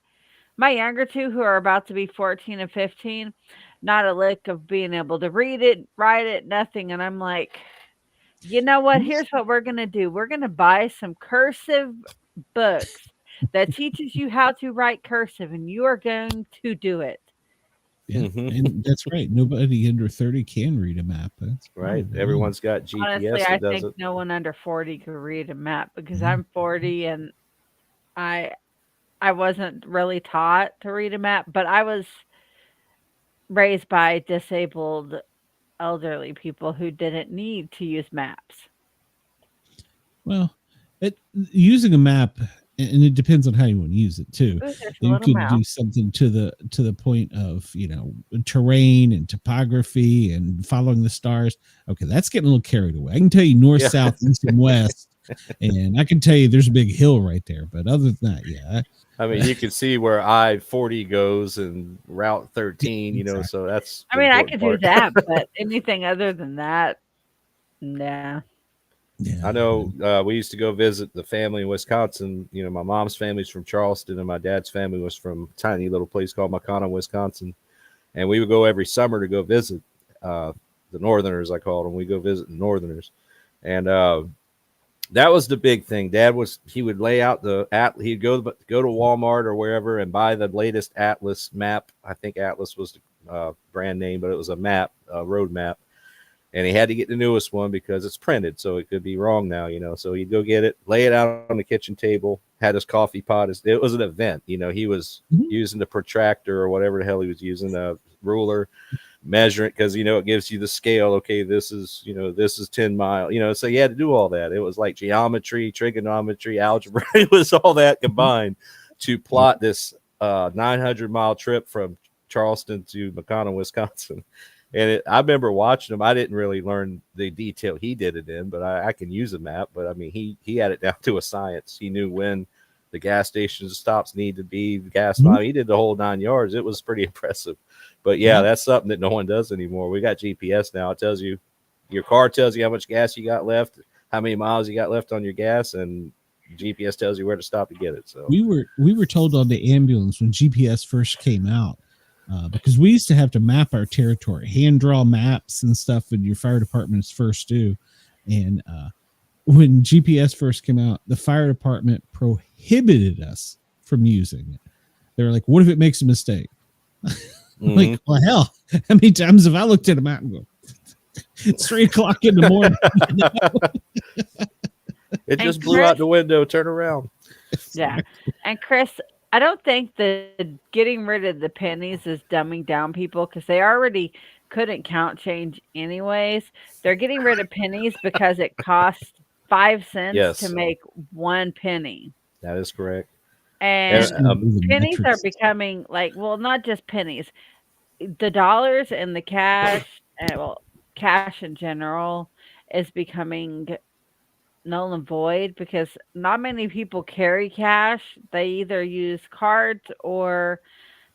My younger two, who are about to be 14 and 15, not a lick of being able to read it, write it, nothing. And I'm like, you know what? Here's what we're going to do. We're going to buy some cursive books that teaches you how to write cursive, and you are going to do it. Yeah, Mhm. and that's right. Nobody under 30 can read a map. That's Right. probably Everyone's got Honestly, GPS I that does think it. no one under 40 could read a map because Mhm. I'm 40 and I I wasn't really taught to read a map, but I was raised by disabled elderly people who didn't need to use maps. Well, using a map, and it depends on how you want to use it too. Ooh, there's a You little could mouse. do something to the point of terrain and topography and following the stars. Okay, that's getting a little carried away. I can tell you north, Yeah. south, east, and west, and I can tell you there's a big hill right there. But other than that, yeah, I mean, you can see where I-40 goes and Route 13, exactly. so that's I the mean, I important could do part. that, but anything other than that, nah. Yeah, I know we used to go visit the family in Wisconsin. My mom's family's from Charleston, and my dad's family was from a tiny little place called Makana, Wisconsin. And we would go every summer to go visit the Northerners, I called them. We go visit the Northerners. And that was the big thing. He would lay out he'd go to Walmart or wherever and buy the latest Atlas map. I think Atlas was the brand name, but it was a map, a road map. And he had to get the newest one because it's printed, so it could be wrong now, So he'd go get it, lay it out on the kitchen table, had his coffee pot. It was an event, He was using the protractor or whatever the hell he was using, a ruler, measure it because it gives you the scale. Okay, this is 10 miles. So you had to do all that. It was like geometry, trigonometry, algebra. It was all that combined to plot this 900-mile trip from Charleston to Makana, Wisconsin. And I remember watching him. I didn't really learn the detail he did it in, but I can use a map. But I mean, he had it down to a science. He knew when the gas stations stops need to be, gas mile. He did the whole 9 yards. It was pretty impressive. But yeah, that's something that no one does anymore. We got GPS now. It tells you, your car tells you how much gas you got left, how many miles you got left on your gas, and GPS tells you where to stop to get it. So we were told on the ambulance when GPS first came out, because we used to have to map our territory, hand draw maps and stuff when your fire departments first do. And when GPS first came out, the fire department prohibited us from using it. They were like, what if it makes a mistake? Like, well, hell, how many times have I looked at a map and go, it's 3:00 in the morning? It just blew out the window. Turn around. Yeah. And Chris, I don't think that getting rid of the pennies is dumbing down people because they already couldn't count change anyways. They're getting rid of pennies because it costs 5 cents to make 1 penny. That is correct. And pennies are becoming like, well, not just pennies. The dollars and the cash, cash in general is becoming null and void because not many people carry cash. They either use cards or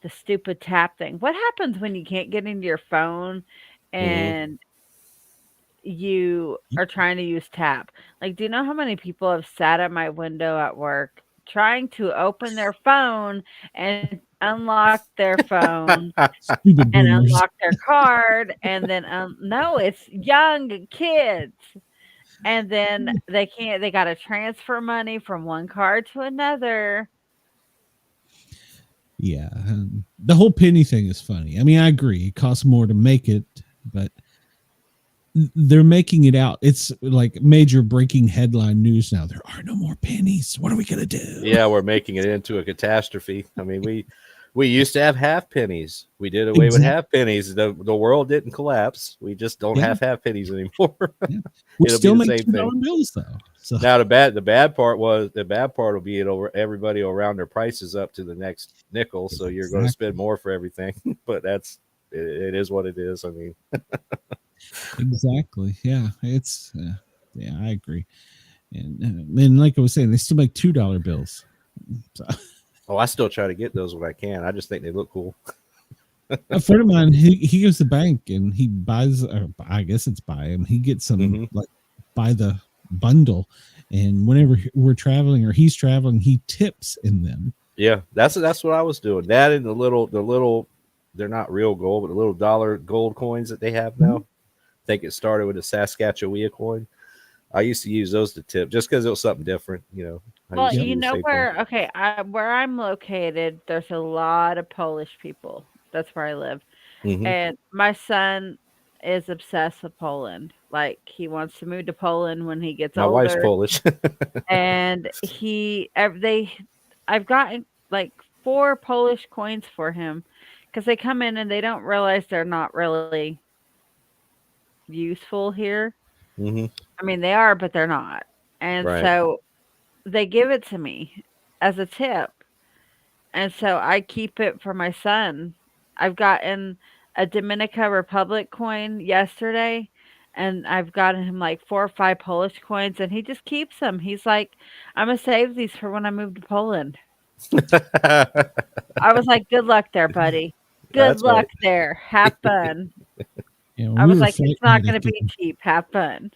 the stupid tap thing. What happens when you can't get into your phone and you are trying to use tap? Like, do you know how many people have sat at my window at work trying to open their phone and unlock their phone and unlock their card and then no, it's young kids. And then they got to transfer money from one card to another. Yeah. The whole penny thing is funny. I mean, I agree. It costs more to make it, but they're making it out. It's like major breaking headline news now. There are no more pennies. What are we going to do? Yeah, we're making it into a catastrophe. I mean, we used to have half pennies. We did away with half pennies. The world didn't collapse. We just don't have half pennies anymore. We still make $2 bills though. So now the bad part will be everybody will round their prices up to the next nickel. So you're going to spend more for everything. But it is what it is. I mean, exactly. Yeah, it's I agree. And like I was saying, they still make $2 bills. So. Oh, I still try to get those when I can. I just think they look cool. A friend of mine, he goes to the bank and he buys, or I guess it's buy him. He gets some like by the bundle, and whenever we're traveling or he's traveling, he tips in them. Yeah, that's what I was doing. That and the little, they're not real gold, but the little dollar gold coins that they have now. I think it started with a Saskatchewan coin. I used to use those to tip just because it was something different, Well, you know where I'm located, there's a lot of Polish people. That's where I live. Mhm. And my son is obsessed with Poland. Like he wants to move to Poland when he gets My wife's older. Polish. And I've gotten like 4 Polish coins for him because they come in and they don't realize they're not really useful here. Mhm. I mean, they are, but they're not. And Right. so they give it to me as a tip. And so I keep it for my son. I've gotten a Dominica Republic coin yesterday, and I've gotten him like 4 or 5 Polish coins, and he just keeps them. He's like, I'm gonna save these for when I move to Poland. I was like, good luck there, buddy. Good That's luck right. there. Have fun. Yeah, I when we was were like, flight it's not gonna medic, be cheap. Have fun.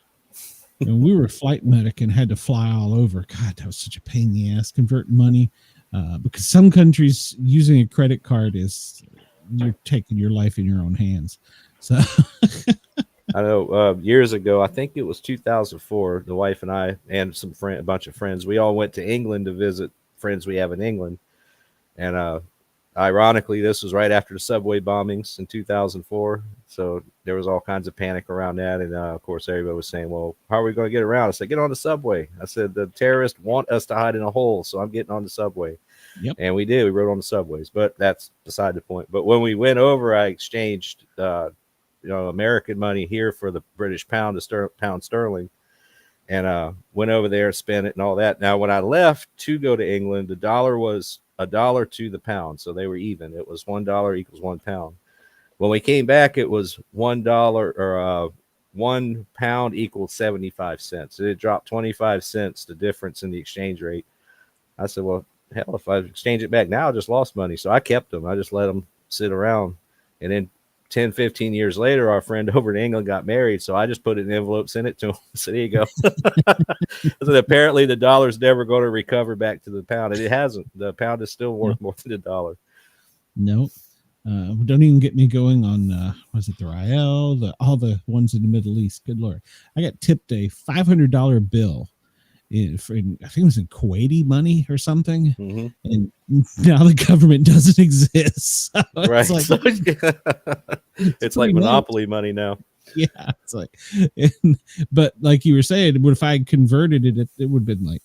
when we were flight medic and had to fly all over. God, that was such a pain in the ass converting money, because some countries using a credit card is you're taking your life in your own hands. So I know years ago, I think it was 2004, the wife and I and a bunch of friends, we all went to England to visit friends we have in England. And ironically, this was right after the subway bombings in 2004. So there was all kinds of panic around that. And of course, everybody was saying, well, how are we going to get around? I said, get on the subway. I said, the terrorists want us to hide in a hole. So I'm getting on the subway. Yep. And we did. We rode on the subways, but that's beside the point. But when we went over, I exchanged, American money here for the British pound to pound sterling, and went over there, spent it, and all that. Now, when I left to go to England, the dollar was $1 to the pound, so they were even. It was $1 equals £1. When we came back, it was $1 or £1 equals 75 cents. It dropped 25 cents, the difference in the exchange rate. I said, well, hell, if I exchange it back now, I just lost money. So I kept them. I just let them sit around. And then 10, 15 years later, our friend over in England got married. So I just put it in an envelope, sent it to him. So there you go. So apparently the dollar's never going to recover back to the pound. And it hasn't. The pound is still worth more than the dollar. no, don't even get me going on was it the Rael, all the ones in the Middle East. Good Lord. I got tipped a $500 bill I think it was in Kuwaiti money or something. Mm-hmm. And now the government doesn't exist. So Right. It's like, So it's like Monopoly money now. Yeah. It's like, but like you were saying, if I had converted it, it would have been like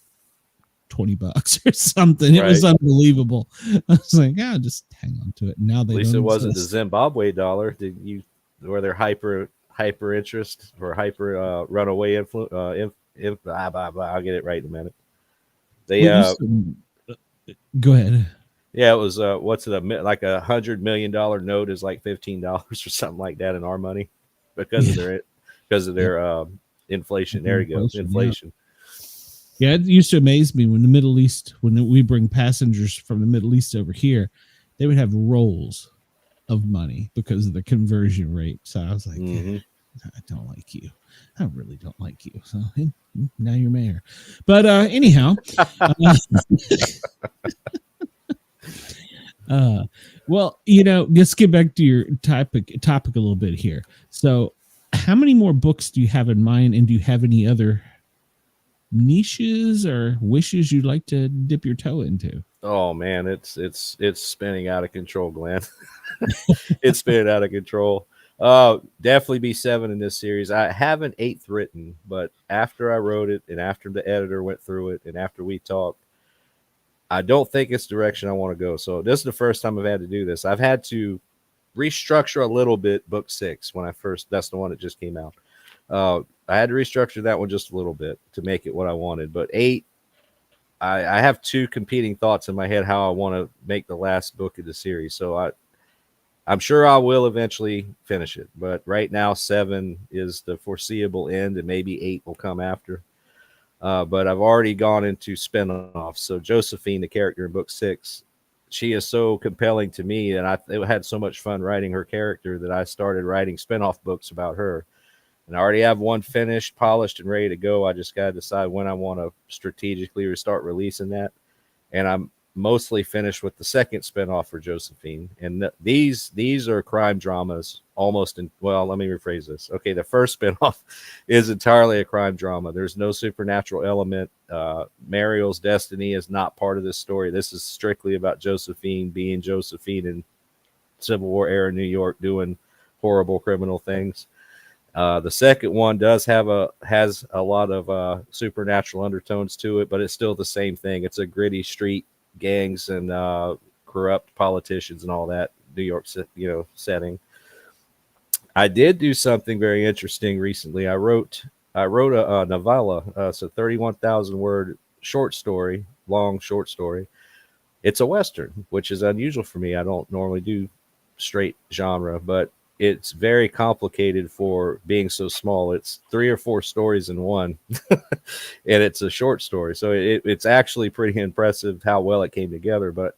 $20 or something. It was unbelievable. I was like, just hang on to it. Now they at least don't it wasn't exist. the Zimbabwe dollar. Were there hyper interest or hyper runaway influence? I'll get it right in a minute. They go ahead. Yeah, it was what's it like $100 million note is like $15 or something like that in our money because of their inflation. There you go, inflation. Yeah, it used to amaze me when we bring passengers from the Middle East over here, they would have rolls of money because of the conversion rate. So I was like, I don't like you. I really don't like you. So now you're mayor. But anyhow, well, let's get back to your topic a little bit here. So how many more books do you have in mind, and do you have any other niches or wishes you'd like to dip your toe into? Oh man, it's spinning out of control, Glenn. It's spinning out of control. Definitely be 7 in this series. I have an 8th written, but after I wrote it and after the editor went through it and after we talked, I don't think it's the direction I want to go. So this is the first time I've had to do this. I've had to restructure a little bit book 6 that's the one that just came out. I had to restructure that one just a little bit to make it what I wanted. But 8, I have 2 competing thoughts in my head how I want to make the last book of the series. So I'm sure I will eventually finish it. But right now, 7 is the foreseeable end, and maybe 8 will come after. But I've already gone into spinoffs. So Josephine, the character in book 6, she is so compelling to me, and I had so much fun writing her character that I started writing spinoff books about her. And I already have one finished, polished, and ready to go. I just got to decide when I want to strategically start releasing that. And I'm mostly finished with the second spinoff for Josephine. And these are crime dramas almost let me rephrase this. Okay, the first spinoff is entirely a crime drama. There's no supernatural element. Mariel's destiny is not part of this story. This is strictly about Josephine being Josephine and Civil War era New York doing horrible criminal things. The second one has a lot of supernatural undertones to it, but it's still the same thing. It's a gritty street gangs and corrupt politicians and all that New York, setting. I did do something very interesting recently. I wrote a novella. It's a 31,000 word long short story. It's a Western, which is unusual for me. I don't normally do straight genre, but it's very complicated for being so small. It's 3 or 4 stories in one, and it's a short story. So it's actually pretty impressive how well it came together. But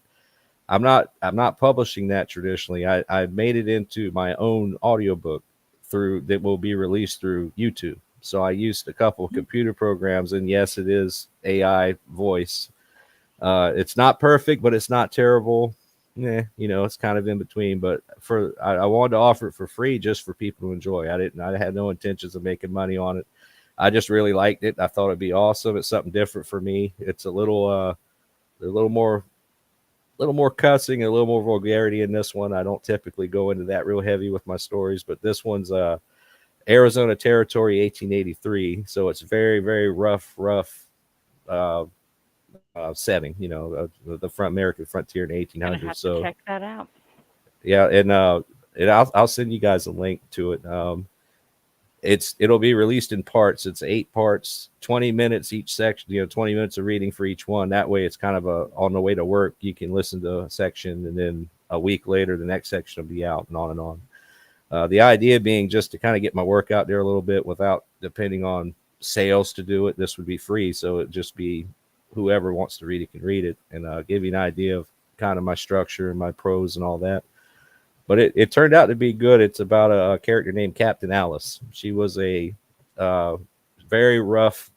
I'm not publishing that traditionally. I made it into my own audiobook that will be released through YouTube. So I used a couple of computer programs, and yes, it is AI voice. It's not perfect, but it's not terrible. It's kind of in between. But I wanted to offer it for free just for people to enjoy. I had no intentions of making money on it. I just really liked it. I thought it'd be awesome. It's something different for me. It's a little more cussing and a little more vulgarity in this one. I don't typically go into that real heavy with my stories, but this one's Arizona Territory, 1883. So it's very, very rough setting, the American frontier in the 1800s. So check that out. Yeah, and I'll send you guys a link to it. It'll be released in parts. It's 8 parts, 20 minutes each section. 20 minutes of reading for each one. That way, it's kind of on the way to work. You can listen to a section, and then a week later, the next section will be out, and on and on. The idea being just to kind of get my work out there a little bit without depending on sales to do it. This would be free, so it'd just be whoever wants to read it can read it, and give you an idea of kind of my structure and my prose and all that. But it turned out to be good. It's about a character named Captain Alice. She was a very rough,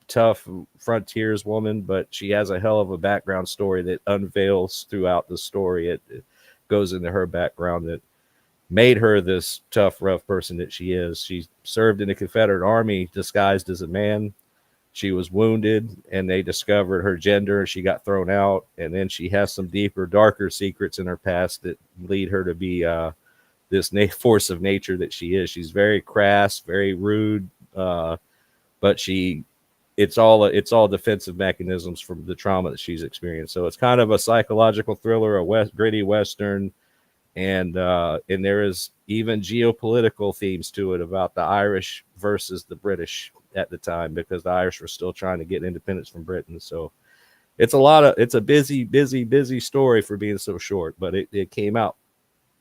tough frontiers woman, but she has a hell of a background story that unveils throughout the story. It goes into her background that made her this tough, rough person that she is. She served in the Confederate Army disguised as a man. She was wounded, and they discovered her gender. She got thrown out, and then she has some deeper, darker secrets in her past that lead her to be this force of nature that she is. She's very crass, very rude, but it's all defensive mechanisms from the trauma that she's experienced. So it's kind of a psychological thriller, gritty Western, and there is even geopolitical themes to it about the Irish versus the British at the time, because the Irish were still trying to get independence from Britain. So it's a busy story for being so short, but it came out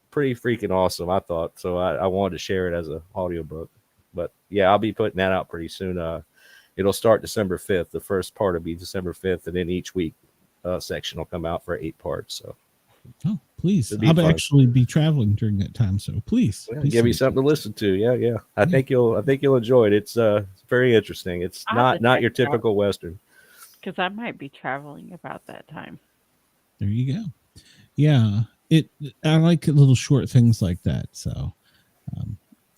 pretty freaking awesome, I thought. So I wanted to share it as an audiobook. But yeah, I'll be putting that out pretty soon. It'll start December 5th. The first part will be December 5th, and then each week section will come out for 8 parts. So please, I'll actually be traveling during that time, so please give me something to listen to. Yeah. I think you'll enjoy it. It's very interesting. It's not your typical Western. Because I might be traveling about that time. There you go. Yeah, I like little short things like that. So,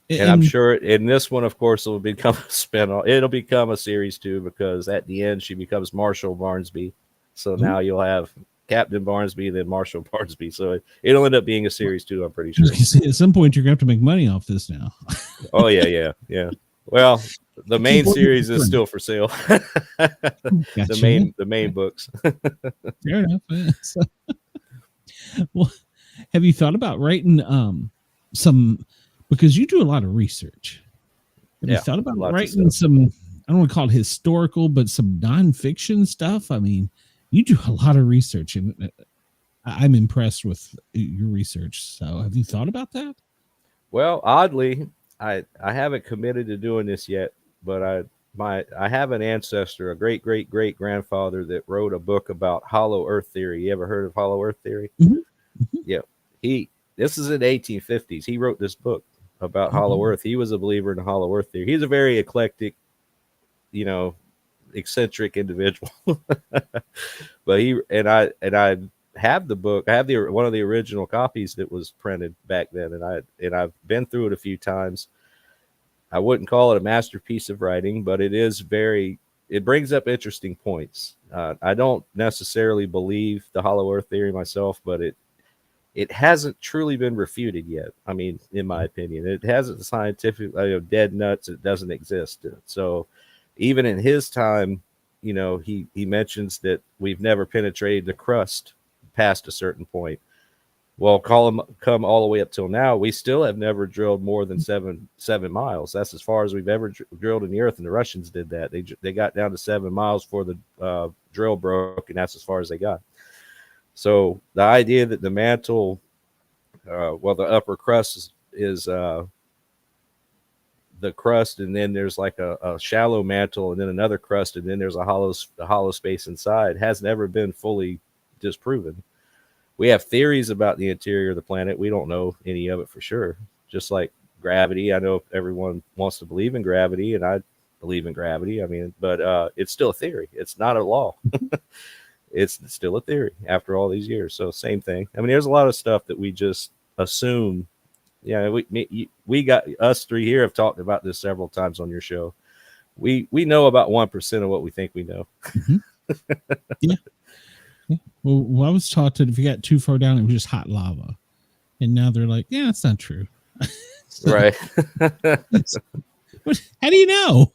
and I'm sure in this one, of course, it'll become a spinoff. It'll become a series too, because at the end she becomes Marshall Barnesby. So now you'll have Captain Barnesby, then Marshall Barnesby. So it'll end up being a series too, I'm pretty sure. At some point, you're going to have to make money off this now. Oh, yeah. Well, the main series is still for sale. The main books. Fair enough. Well, have you thought about writing some, because you do a lot of research. Have you thought about writing some, I don't want to call it historical, but some nonfiction stuff? I mean, you do a lot of research, and I'm impressed with your research. So have you thought about that? Well, oddly, I haven't committed to doing this yet, but I have an ancestor, a great grandfather that wrote a book about hollow earth theory. You ever heard of hollow earth theory? Mm-hmm. Mm-hmm. Yeah. This is in the 1850s. He wrote this book about hollow earth. He was a believer in the hollow earth theory. He's a very eclectic, eccentric individual. But I have the book. I have one of the original copies that was printed back then, and I've been through it a few times. I wouldn't call it a masterpiece of writing, but it brings up interesting points. I don't necessarily believe the hollow earth theory myself, but it hasn't truly been refuted yet. I mean, in my opinion, it hasn't scientifically, dead nuts. It doesn't exist. So even in his time, he mentions that we've never penetrated the crust past a certain point. Well, come all the way up till now, we still have never drilled more than 7 miles. That's as far as we've ever drilled in the earth, and the Russians did that. They got down to 7 miles before the drill broke, and that's as far as they got. So the idea that the mantle, the upper crust is the crust, and then there's like a shallow mantle, and then another crust, and then there's a hollow space inside, has never been fully disproven. We have theories about the interior of the planet. We don't know any of it for sure. Just like gravity. I know everyone wants to believe in gravity, and I believe in gravity. I mean, but it's still a theory. It's not a law. It's still a theory after all these years. So same thing. I mean, there's a lot of stuff that we just assume. Yeah, we got, us three here have talked about this several times on your show. We know about 1% of what we think we know. Yeah. Yeah. Well, I was taught that if you got too far down, it was just hot lava, and now they're like, "Yeah, it's not true." So, right? How do you know?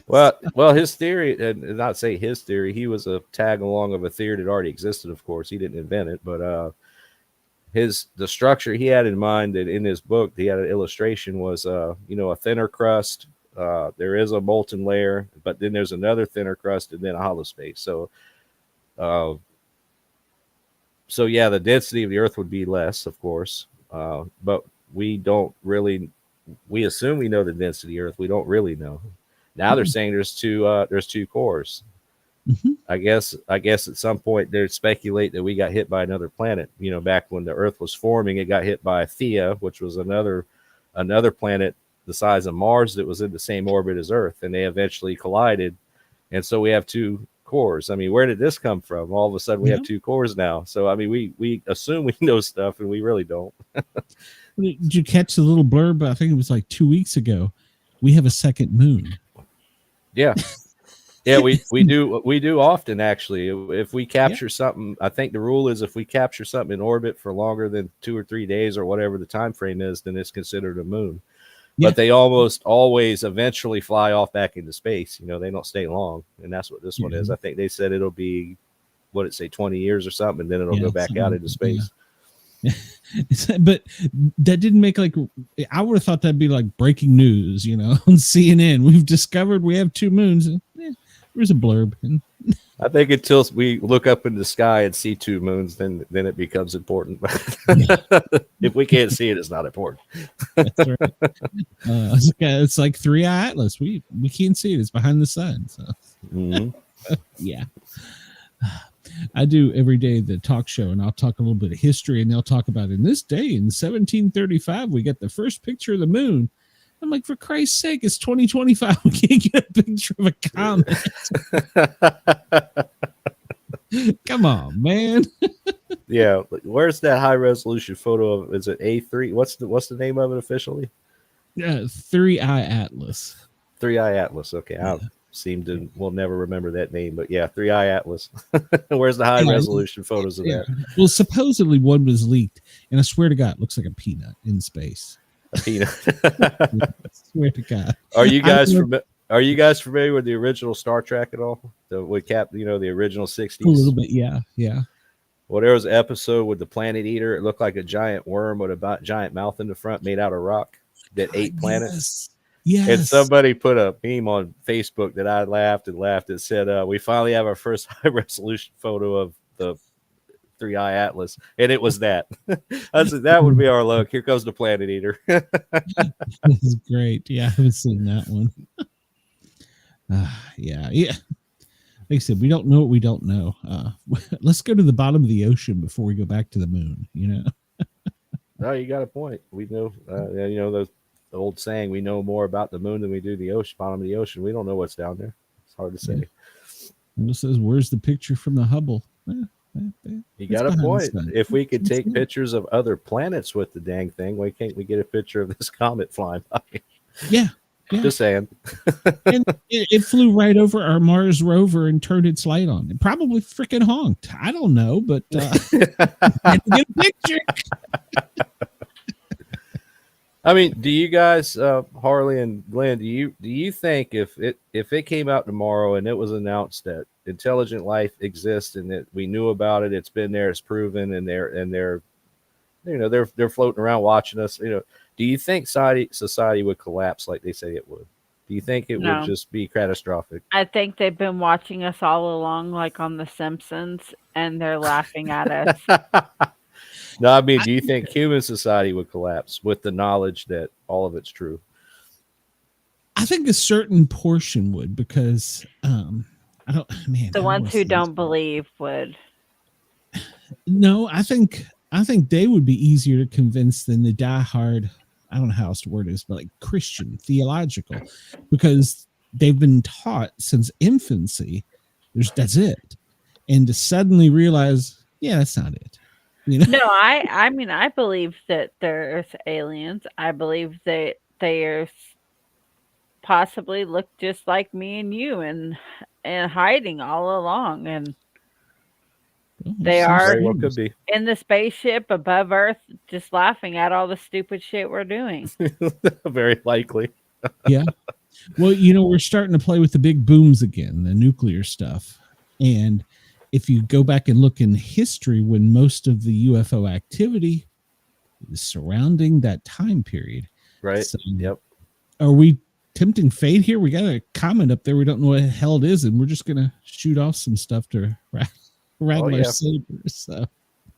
well, his theory, and not say his theory, he was a tag along of a theory that already existed. Of course, he didn't invent it, but the structure he had in mind, that in his book he had an illustration, was a thinner crust. There is a molten layer, but then there's another thinner crust, and then a hollow space. So yeah, the density of the Earth would be less, of course, but we don't really. We assume we know the density of the Earth. We don't really know. Now they're saying there's two cores. Mm-hmm. I guess at some point they speculate that we got hit by another planet. Back when the Earth was forming, it got hit by Theia, which was another planet the size of Mars that was in the same orbit as Earth, and they eventually collided, and so we have two cores. I mean, where did this come from? All of a sudden we have two cores now. So I mean, we assume we know stuff, and we really don't. Did you catch the little blurb? I think it was like 2 weeks ago. We have a second moon. Yeah. Yeah, we do often, actually. If we capture something, I think the rule is if we capture something in orbit for longer than 2 or 3 days or whatever the time frame is, then it's considered a moon. But they almost always eventually fly off back into space. They don't stay long, and that's what this one is. I think they said it'll be, 20 years or something, and then it'll go back out into space. Yeah. But that didn't make I would have thought that'd be like breaking news, on CNN. We've discovered we have two moons. And, there's a blurb. And I think until we look up in the sky and see two moons, then it becomes important. If we can't see it, it's not important. That's right. It's like 3-Eye Atlas. We can't see it. It's behind the sun. So yeah. I do every day the talk show, and I'll talk a little bit of history, and they'll talk about in this day in 1735 we got the first picture of the moon. I'm like, for Christ's sake, it's 2025. We can't get a picture of a comet. Come on, man. Yeah, where's that high resolution photo of? Is it A3? What's the name of it officially? 3-Eye Atlas. 3-Eye Atlas. Okay, we'll never remember that name, but yeah, 3-Eye Atlas. Where's the high resolution photos of that? Well, supposedly one was leaked, and I swear to God, it looks like a peanut in space. A peanut. I swear to God. Are you guys familiar with the original Star Trek at all? The original 60s? A little bit, yeah. Well, there was an episode with the Planet Eater. It looked like a giant worm with a giant mouth in the front, made out of rock, that ate planets. Yes. And somebody put a meme on Facebook that I laughed. It said, "We finally have our first high resolution photo of the 3-Eye Atlas," and it was that. I said that would be our luck. Here comes the Planet Eater. This is great. Yeah, I haven't seen that one. Yeah. Like I said, we don't know what we don't know. Let's go to the bottom of the ocean before we go back to the moon. No, you got a point. We know, the old saying, we know more about the moon than we do the ocean, bottom of the ocean. We don't know what's down there. It's hard to say. Yeah. And it says, where's the picture from the Hubble? You got a point. If we could take pictures of other planets with the dang thing, why can't we get a picture of this comet flying by? Yeah. Yeah. Just saying. And it flew right over our Mars rover and turned its light on. It probably freaking honked. I don't know, but get a picture. I mean, do you guys, Harley and Glenn, do you think if it came out tomorrow and it was announced that intelligent life exists and that we knew about it, it's been there, it's proven, and they're they're floating around watching us, do you think society would collapse like they say it would? Do you think it No. would just be catastrophic? I think they've been watching us all along, like on The Simpsons, and they're laughing at us. No, I mean, do you think human society would collapse with the knowledge that all of it's true? I think a certain portion would, because The ones who don't believe would. No, I think they would be easier to convince than the diehard, I don't know how else to word is, but like Christian, theological, because they've been taught since infancy, that's it. And to suddenly realize, yeah, that's not it. No, I mean, I believe that there's aliens. I believe that they possibly look just like me and you and hiding all along. And they are Very well could be. in the spaceship above Earth, just laughing at all the stupid shit we're doing. Very likely. Yeah. Well, we're starting to play with the big booms again, the nuclear stuff. And if you go back and look in history, when most of the UFO activity is surrounding that time period. Right. So, yep. Are we tempting fate here? We got a comment up there. We don't know what the hell it is, and we're just going to shoot off some stuff to rattle our sabers. So.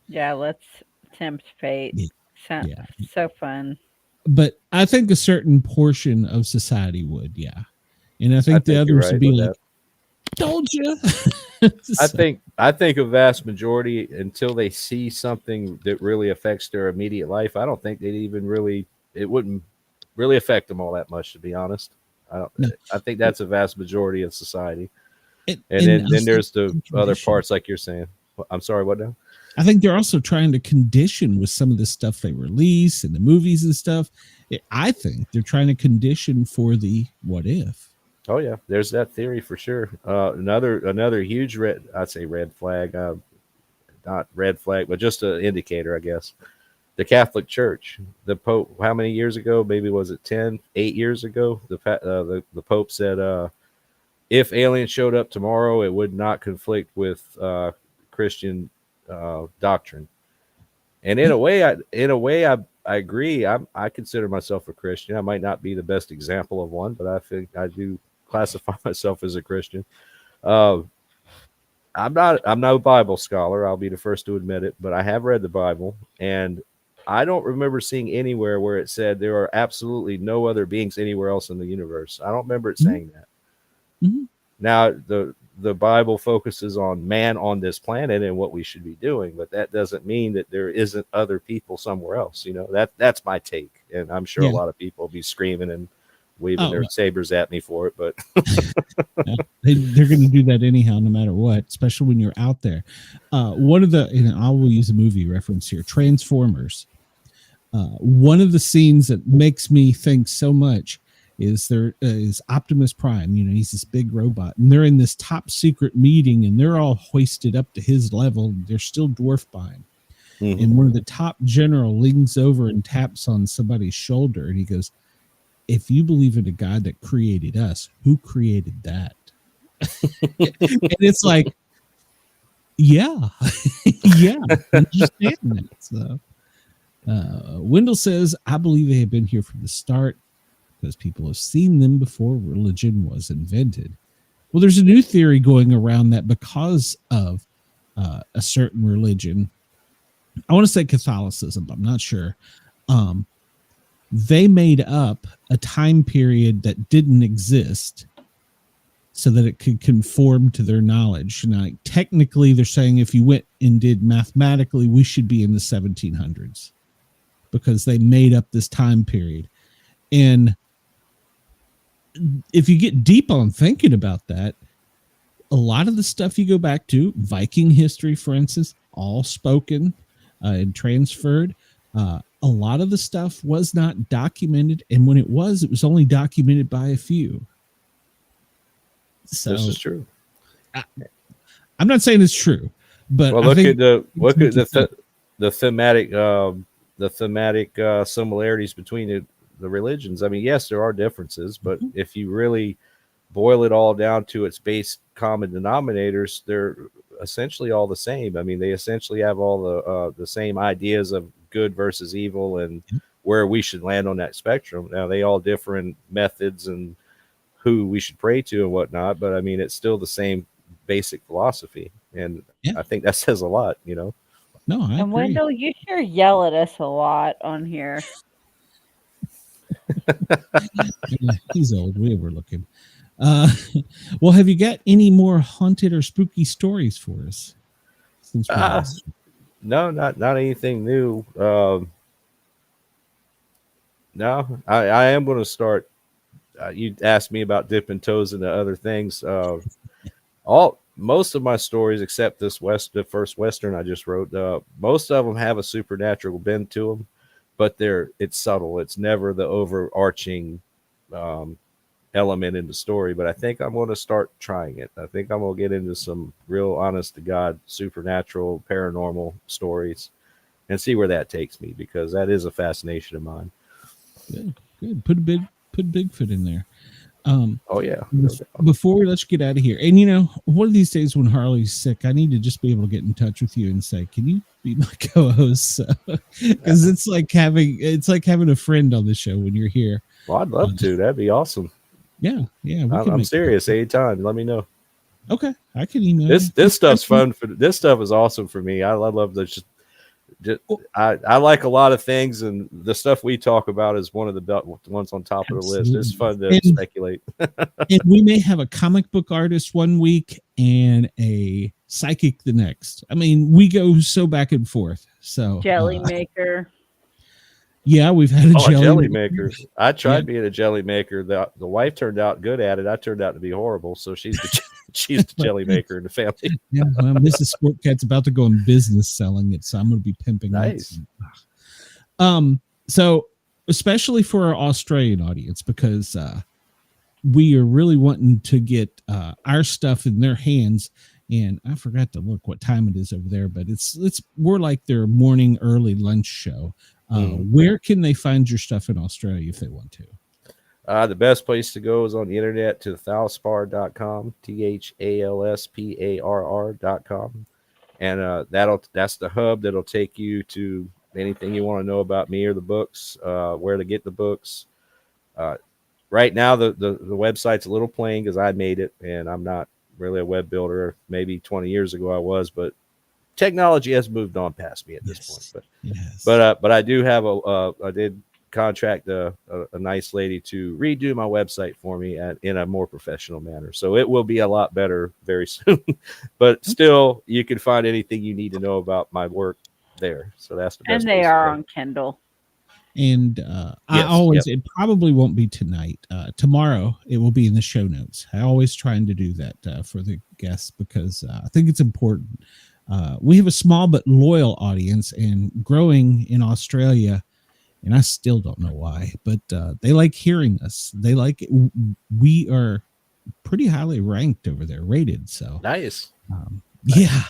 Yeah, let's tempt fate. Yeah. So fun. But I think a certain portion of society would, yeah. And I think the others would be like, that. Told you. I think a vast majority, until they see something that really affects their immediate life, I don't think it wouldn't really affect them all that much, to be honest. I think that's a vast majority of society. And then there's the other parts, like you're saying. I'm sorry, what now? I think they're also trying to condition with some of the stuff they release and the movies and stuff. I think they're trying to condition for the what if. Oh yeah, there's that theory for sure. Another huge red flag, not red flag, but just an indicator, I guess. The Catholic Church, the Pope, how many years ago? Maybe was it 8 years ago? The Pope said, if aliens showed up tomorrow, it would not conflict with Christian doctrine. And in a way, I agree. I consider myself a Christian. I might not be the best example of one, but I think I do classify myself as a Christian. I'm no Bible scholar. I'll be the first to admit it, but I have read the Bible, and I don't remember seeing anywhere where it said there are absolutely no other beings anywhere else in the universe. I don't remember it saying that. Mm-hmm. Now, the Bible focuses on man on this planet and what we should be doing, but that doesn't mean that there isn't other people somewhere else. That's my take, and I'm sure a lot of people will be screaming and waving their sabers at me for it, but they're going to do that anyhow, no matter what, especially when you're out there. One of the, and I will use a movie reference here, Transformers. One of the scenes that makes me think so much is there is Optimus Prime. He's this big robot, and they're in this top secret meeting, and they're all hoisted up to his level. They're still dwarfed by him. Mm-hmm. And one of the top general leans over and taps on somebody's shoulder, and he goes, if you believe in a God that created us, who created that? And it's like, yeah, yeah, I understand that. So, Wendell says, I believe they have been here from the start because people have seen them before religion was invented. Well, there's a new theory going around that because of a certain religion, I want to say Catholicism, but I'm not sure. They made up a time period that didn't exist so that it could conform to their knowledge. Now, technically, they're saying if you went and did mathematically, we should be in the 1700s because they made up this time period. And if you get deep on thinking about that, a lot of the stuff you go back to, Viking history, for instance, all spoken and transferred. A lot of the stuff was not documented, and when it was only documented by a few. So This is true. I'm not saying it's true, but Well, I look think at the thematic similarities between the religions. I mean, yes, there are differences, but if you really boil it all down to its base common denominators, they're essentially all the same. I mean, they essentially have all the same ideas of good versus evil and where we should land on that spectrum. Now, they all differ in methods and who we should pray to and whatnot, but I mean, it's still the same basic philosophy, and I think that says a lot, you know. No, I And agree. Wendell, you sure yell at us a lot on here. Yeah, he's old. We overlook him. Well, have you got any more haunted or spooky stories for us? Since we last- No, not anything new. No, I am going to start. You asked me about dipping toes into other things. Most of my stories, except the first Western I just wrote, most of them have a supernatural bend to them, but it's subtle. It's never the overarching element in the story. But I think I'm going to start trying it. I think I'm going to get into some real honest to God supernatural paranormal stories and see where that takes me, because that is a fascination of mine. Good. Put Bigfoot in there. Oh yeah. Before we let you get out of here, and you know, one of these days when Harley's sick, I need to just be able to get in touch with you and say, "Can you be my co-host?" Because it's like having a friend on the show when you're here. Well, I'd love to. That'd be awesome. Yeah. I'm serious. Anytime. Let me know. Okay, I can email. This stuff's fun. This stuff is awesome for me. I love the. I like a lot of things, and the stuff we talk about is one of the ones on top of the list. It's fun to speculate. And we may have a comic book artist one week and a psychic the next. I mean, we go so back and forth. So Jelly maker. Yeah, we've had a jelly maker. I tried being a jelly maker. The wife turned out good at it. I turned out to be horrible. So she's the jelly maker in the family. Yeah, well, Mrs. Sportcat's about to go in business selling it, so I'm going to be pimping nice. It. So especially for our Australian audience, because we are really wanting to get our stuff in their hands. And I forgot to look what time it is over there, but we're like their morning early lunch show. Where can they find your stuff in Australia if they want to? The best place to go is on the internet to thalsparr.com, THALSPARR.com. And that's the hub that'll take you to anything you want to know about me or the books, where to get the books. Right now, the website's a little plain because I made it, and I'm not really a web builder. Maybe 20 years ago I was, but technology has moved on past me at this point. But I do have I did contract a nice lady to redo my website for me in a more professional manner. So it will be a lot better very soon. But still, you can find anything you need to know about my work there. So that's the best. And they are on Kindle. And it probably won't be tonight. Tomorrow it will be in the show notes. I always trying to do that for the guests because I think it's important. We have a small but loyal audience and growing in Australia, and I still don't know why, but they like hearing us. They like it. We are pretty highly ranked over there, rated. So nice. Yeah.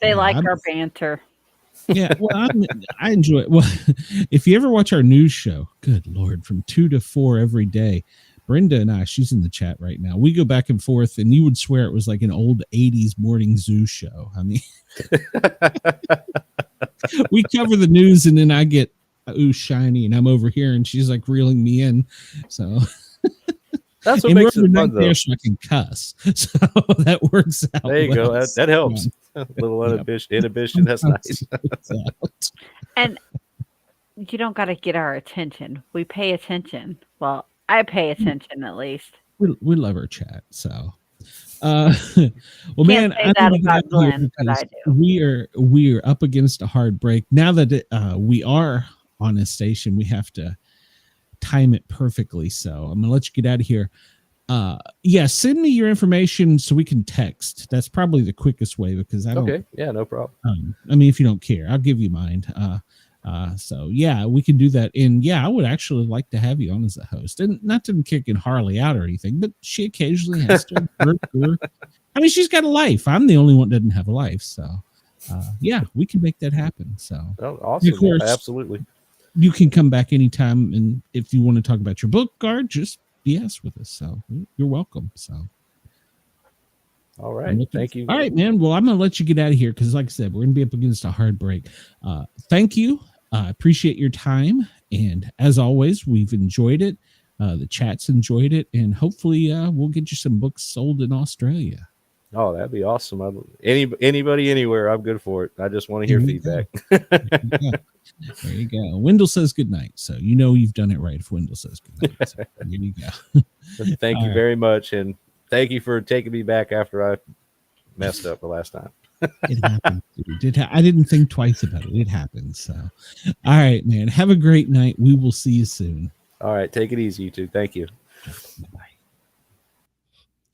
They like our banter. Yeah, well, I enjoy it. Well, if you ever watch our news show, good Lord, from 2 to 4 every day, Brenda and I, she's in the chat right now. We go back and forth, and you would swear it was like an old 80s morning zoo show. I mean, we cover the news, and then I get shiny, and I'm over here, and she's like reeling me in. So that's what makes it fun, though. There so I can cuss, so that works out. There you go. That helps. A little inhibition. That's nice. And you don't got to get our attention. We pay attention. Well, I pay attention at least. We love our chat. So, well, man, say that about Glenn, but I do. We are up against a hard break now that we are on a station. We have to time it perfectly. So I'm gonna let you get out of here. Send me your information so we can text. That's probably the quickest way because I don't. Okay, yeah, no problem. I mean, if you don't care, I'll give you mine. So yeah, we can do that. And yeah, I would actually like to have you on as a host, and not to kicking Harley out or anything, but she occasionally has to work. I mean, she's got a life. I'm the only one that doesn't have a life. So yeah, we can make that happen. So awesome. Of course, absolutely. You can come back anytime, and if you want to talk about your book, Guard, just BS with us. So you're welcome. So. All right. Thank you. All right, man. Well, I'm going to let you get out of here because, like I said, we're going to be up against a hard break. Thank you. Appreciate your time. And as always, we've enjoyed it. The chat's enjoyed it. And hopefully we'll get you some books sold in Australia. Oh, that'd be awesome. Anybody, anywhere, I'm good for it. I just want to hear feedback. There you go. Wendell says good night. So you know you've done it right if Wendell says good night. So there you go. Thank you very much. And thank you for taking me back after I messed up the last time. It happened, dude. I didn't think twice about it. It happened. So, all right, man. Have a great night. We will see you soon. All right. Take it easy, you two. Thank you. Bye.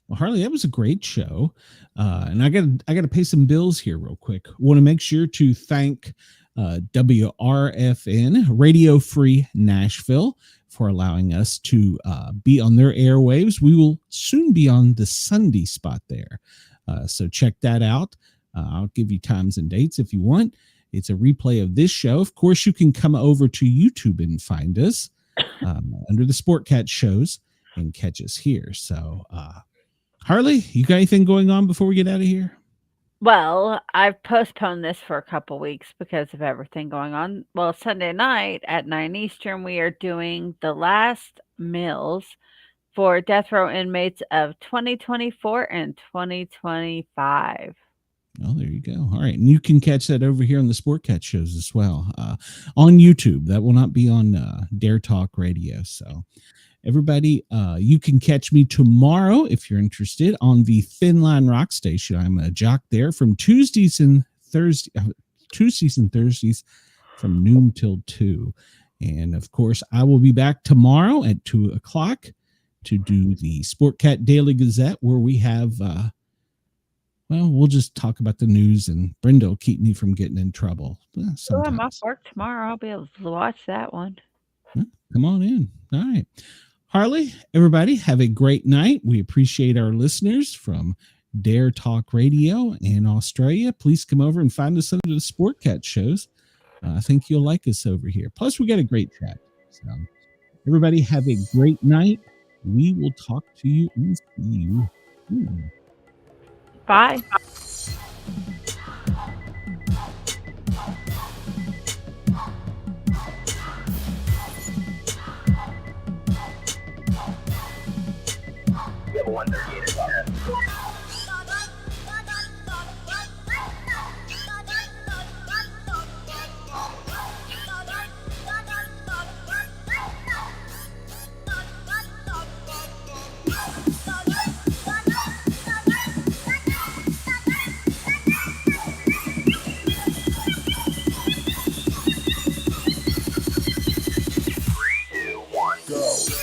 Well, Harley, that was a great show. And I got to pay some bills here real quick. Want to make sure to thank WRFN, Radio Free Nashville, for allowing us to be on their airwaves. We will soon be on the Sunday spot there. So check that out. I'll give you times and dates if you want. It's a replay of this show. Of course, you can come over to YouTube and find us under the Sportcat shows and catch us here. So, Harley, you got anything going on before we get out of here? Well, I've postponed this for a couple weeks because of everything going on. Well, Sunday night at 9 Eastern, we are doing the last meals for death row inmates of 2024 and 2025. Oh, there you go. All right. And you can catch that over here on the Sportcat shows as well on YouTube. That will not be on Dare Talk Radio. So everybody, you can catch me tomorrow if you're interested on the Thin Line Rock Station. I'm a jock there from Tuesdays and Thursdays from noon till 2. And of course, I will be back tomorrow at 2 o'clock to do the Sportcat Daily Gazette, where we have, we'll just talk about the news, and Brenda will keep me from getting in trouble. Oh, I'm off work tomorrow. I'll be able to watch that one. Come on in. All right. Harley, everybody, have a great night. We appreciate our listeners from Dare Talk Radio in Australia. Please come over and find us under the Sportcat shows. I think you'll like us over here. Plus, we got a great chat. So, everybody, have a great night. We will talk to you and see you soon. Bye. Go.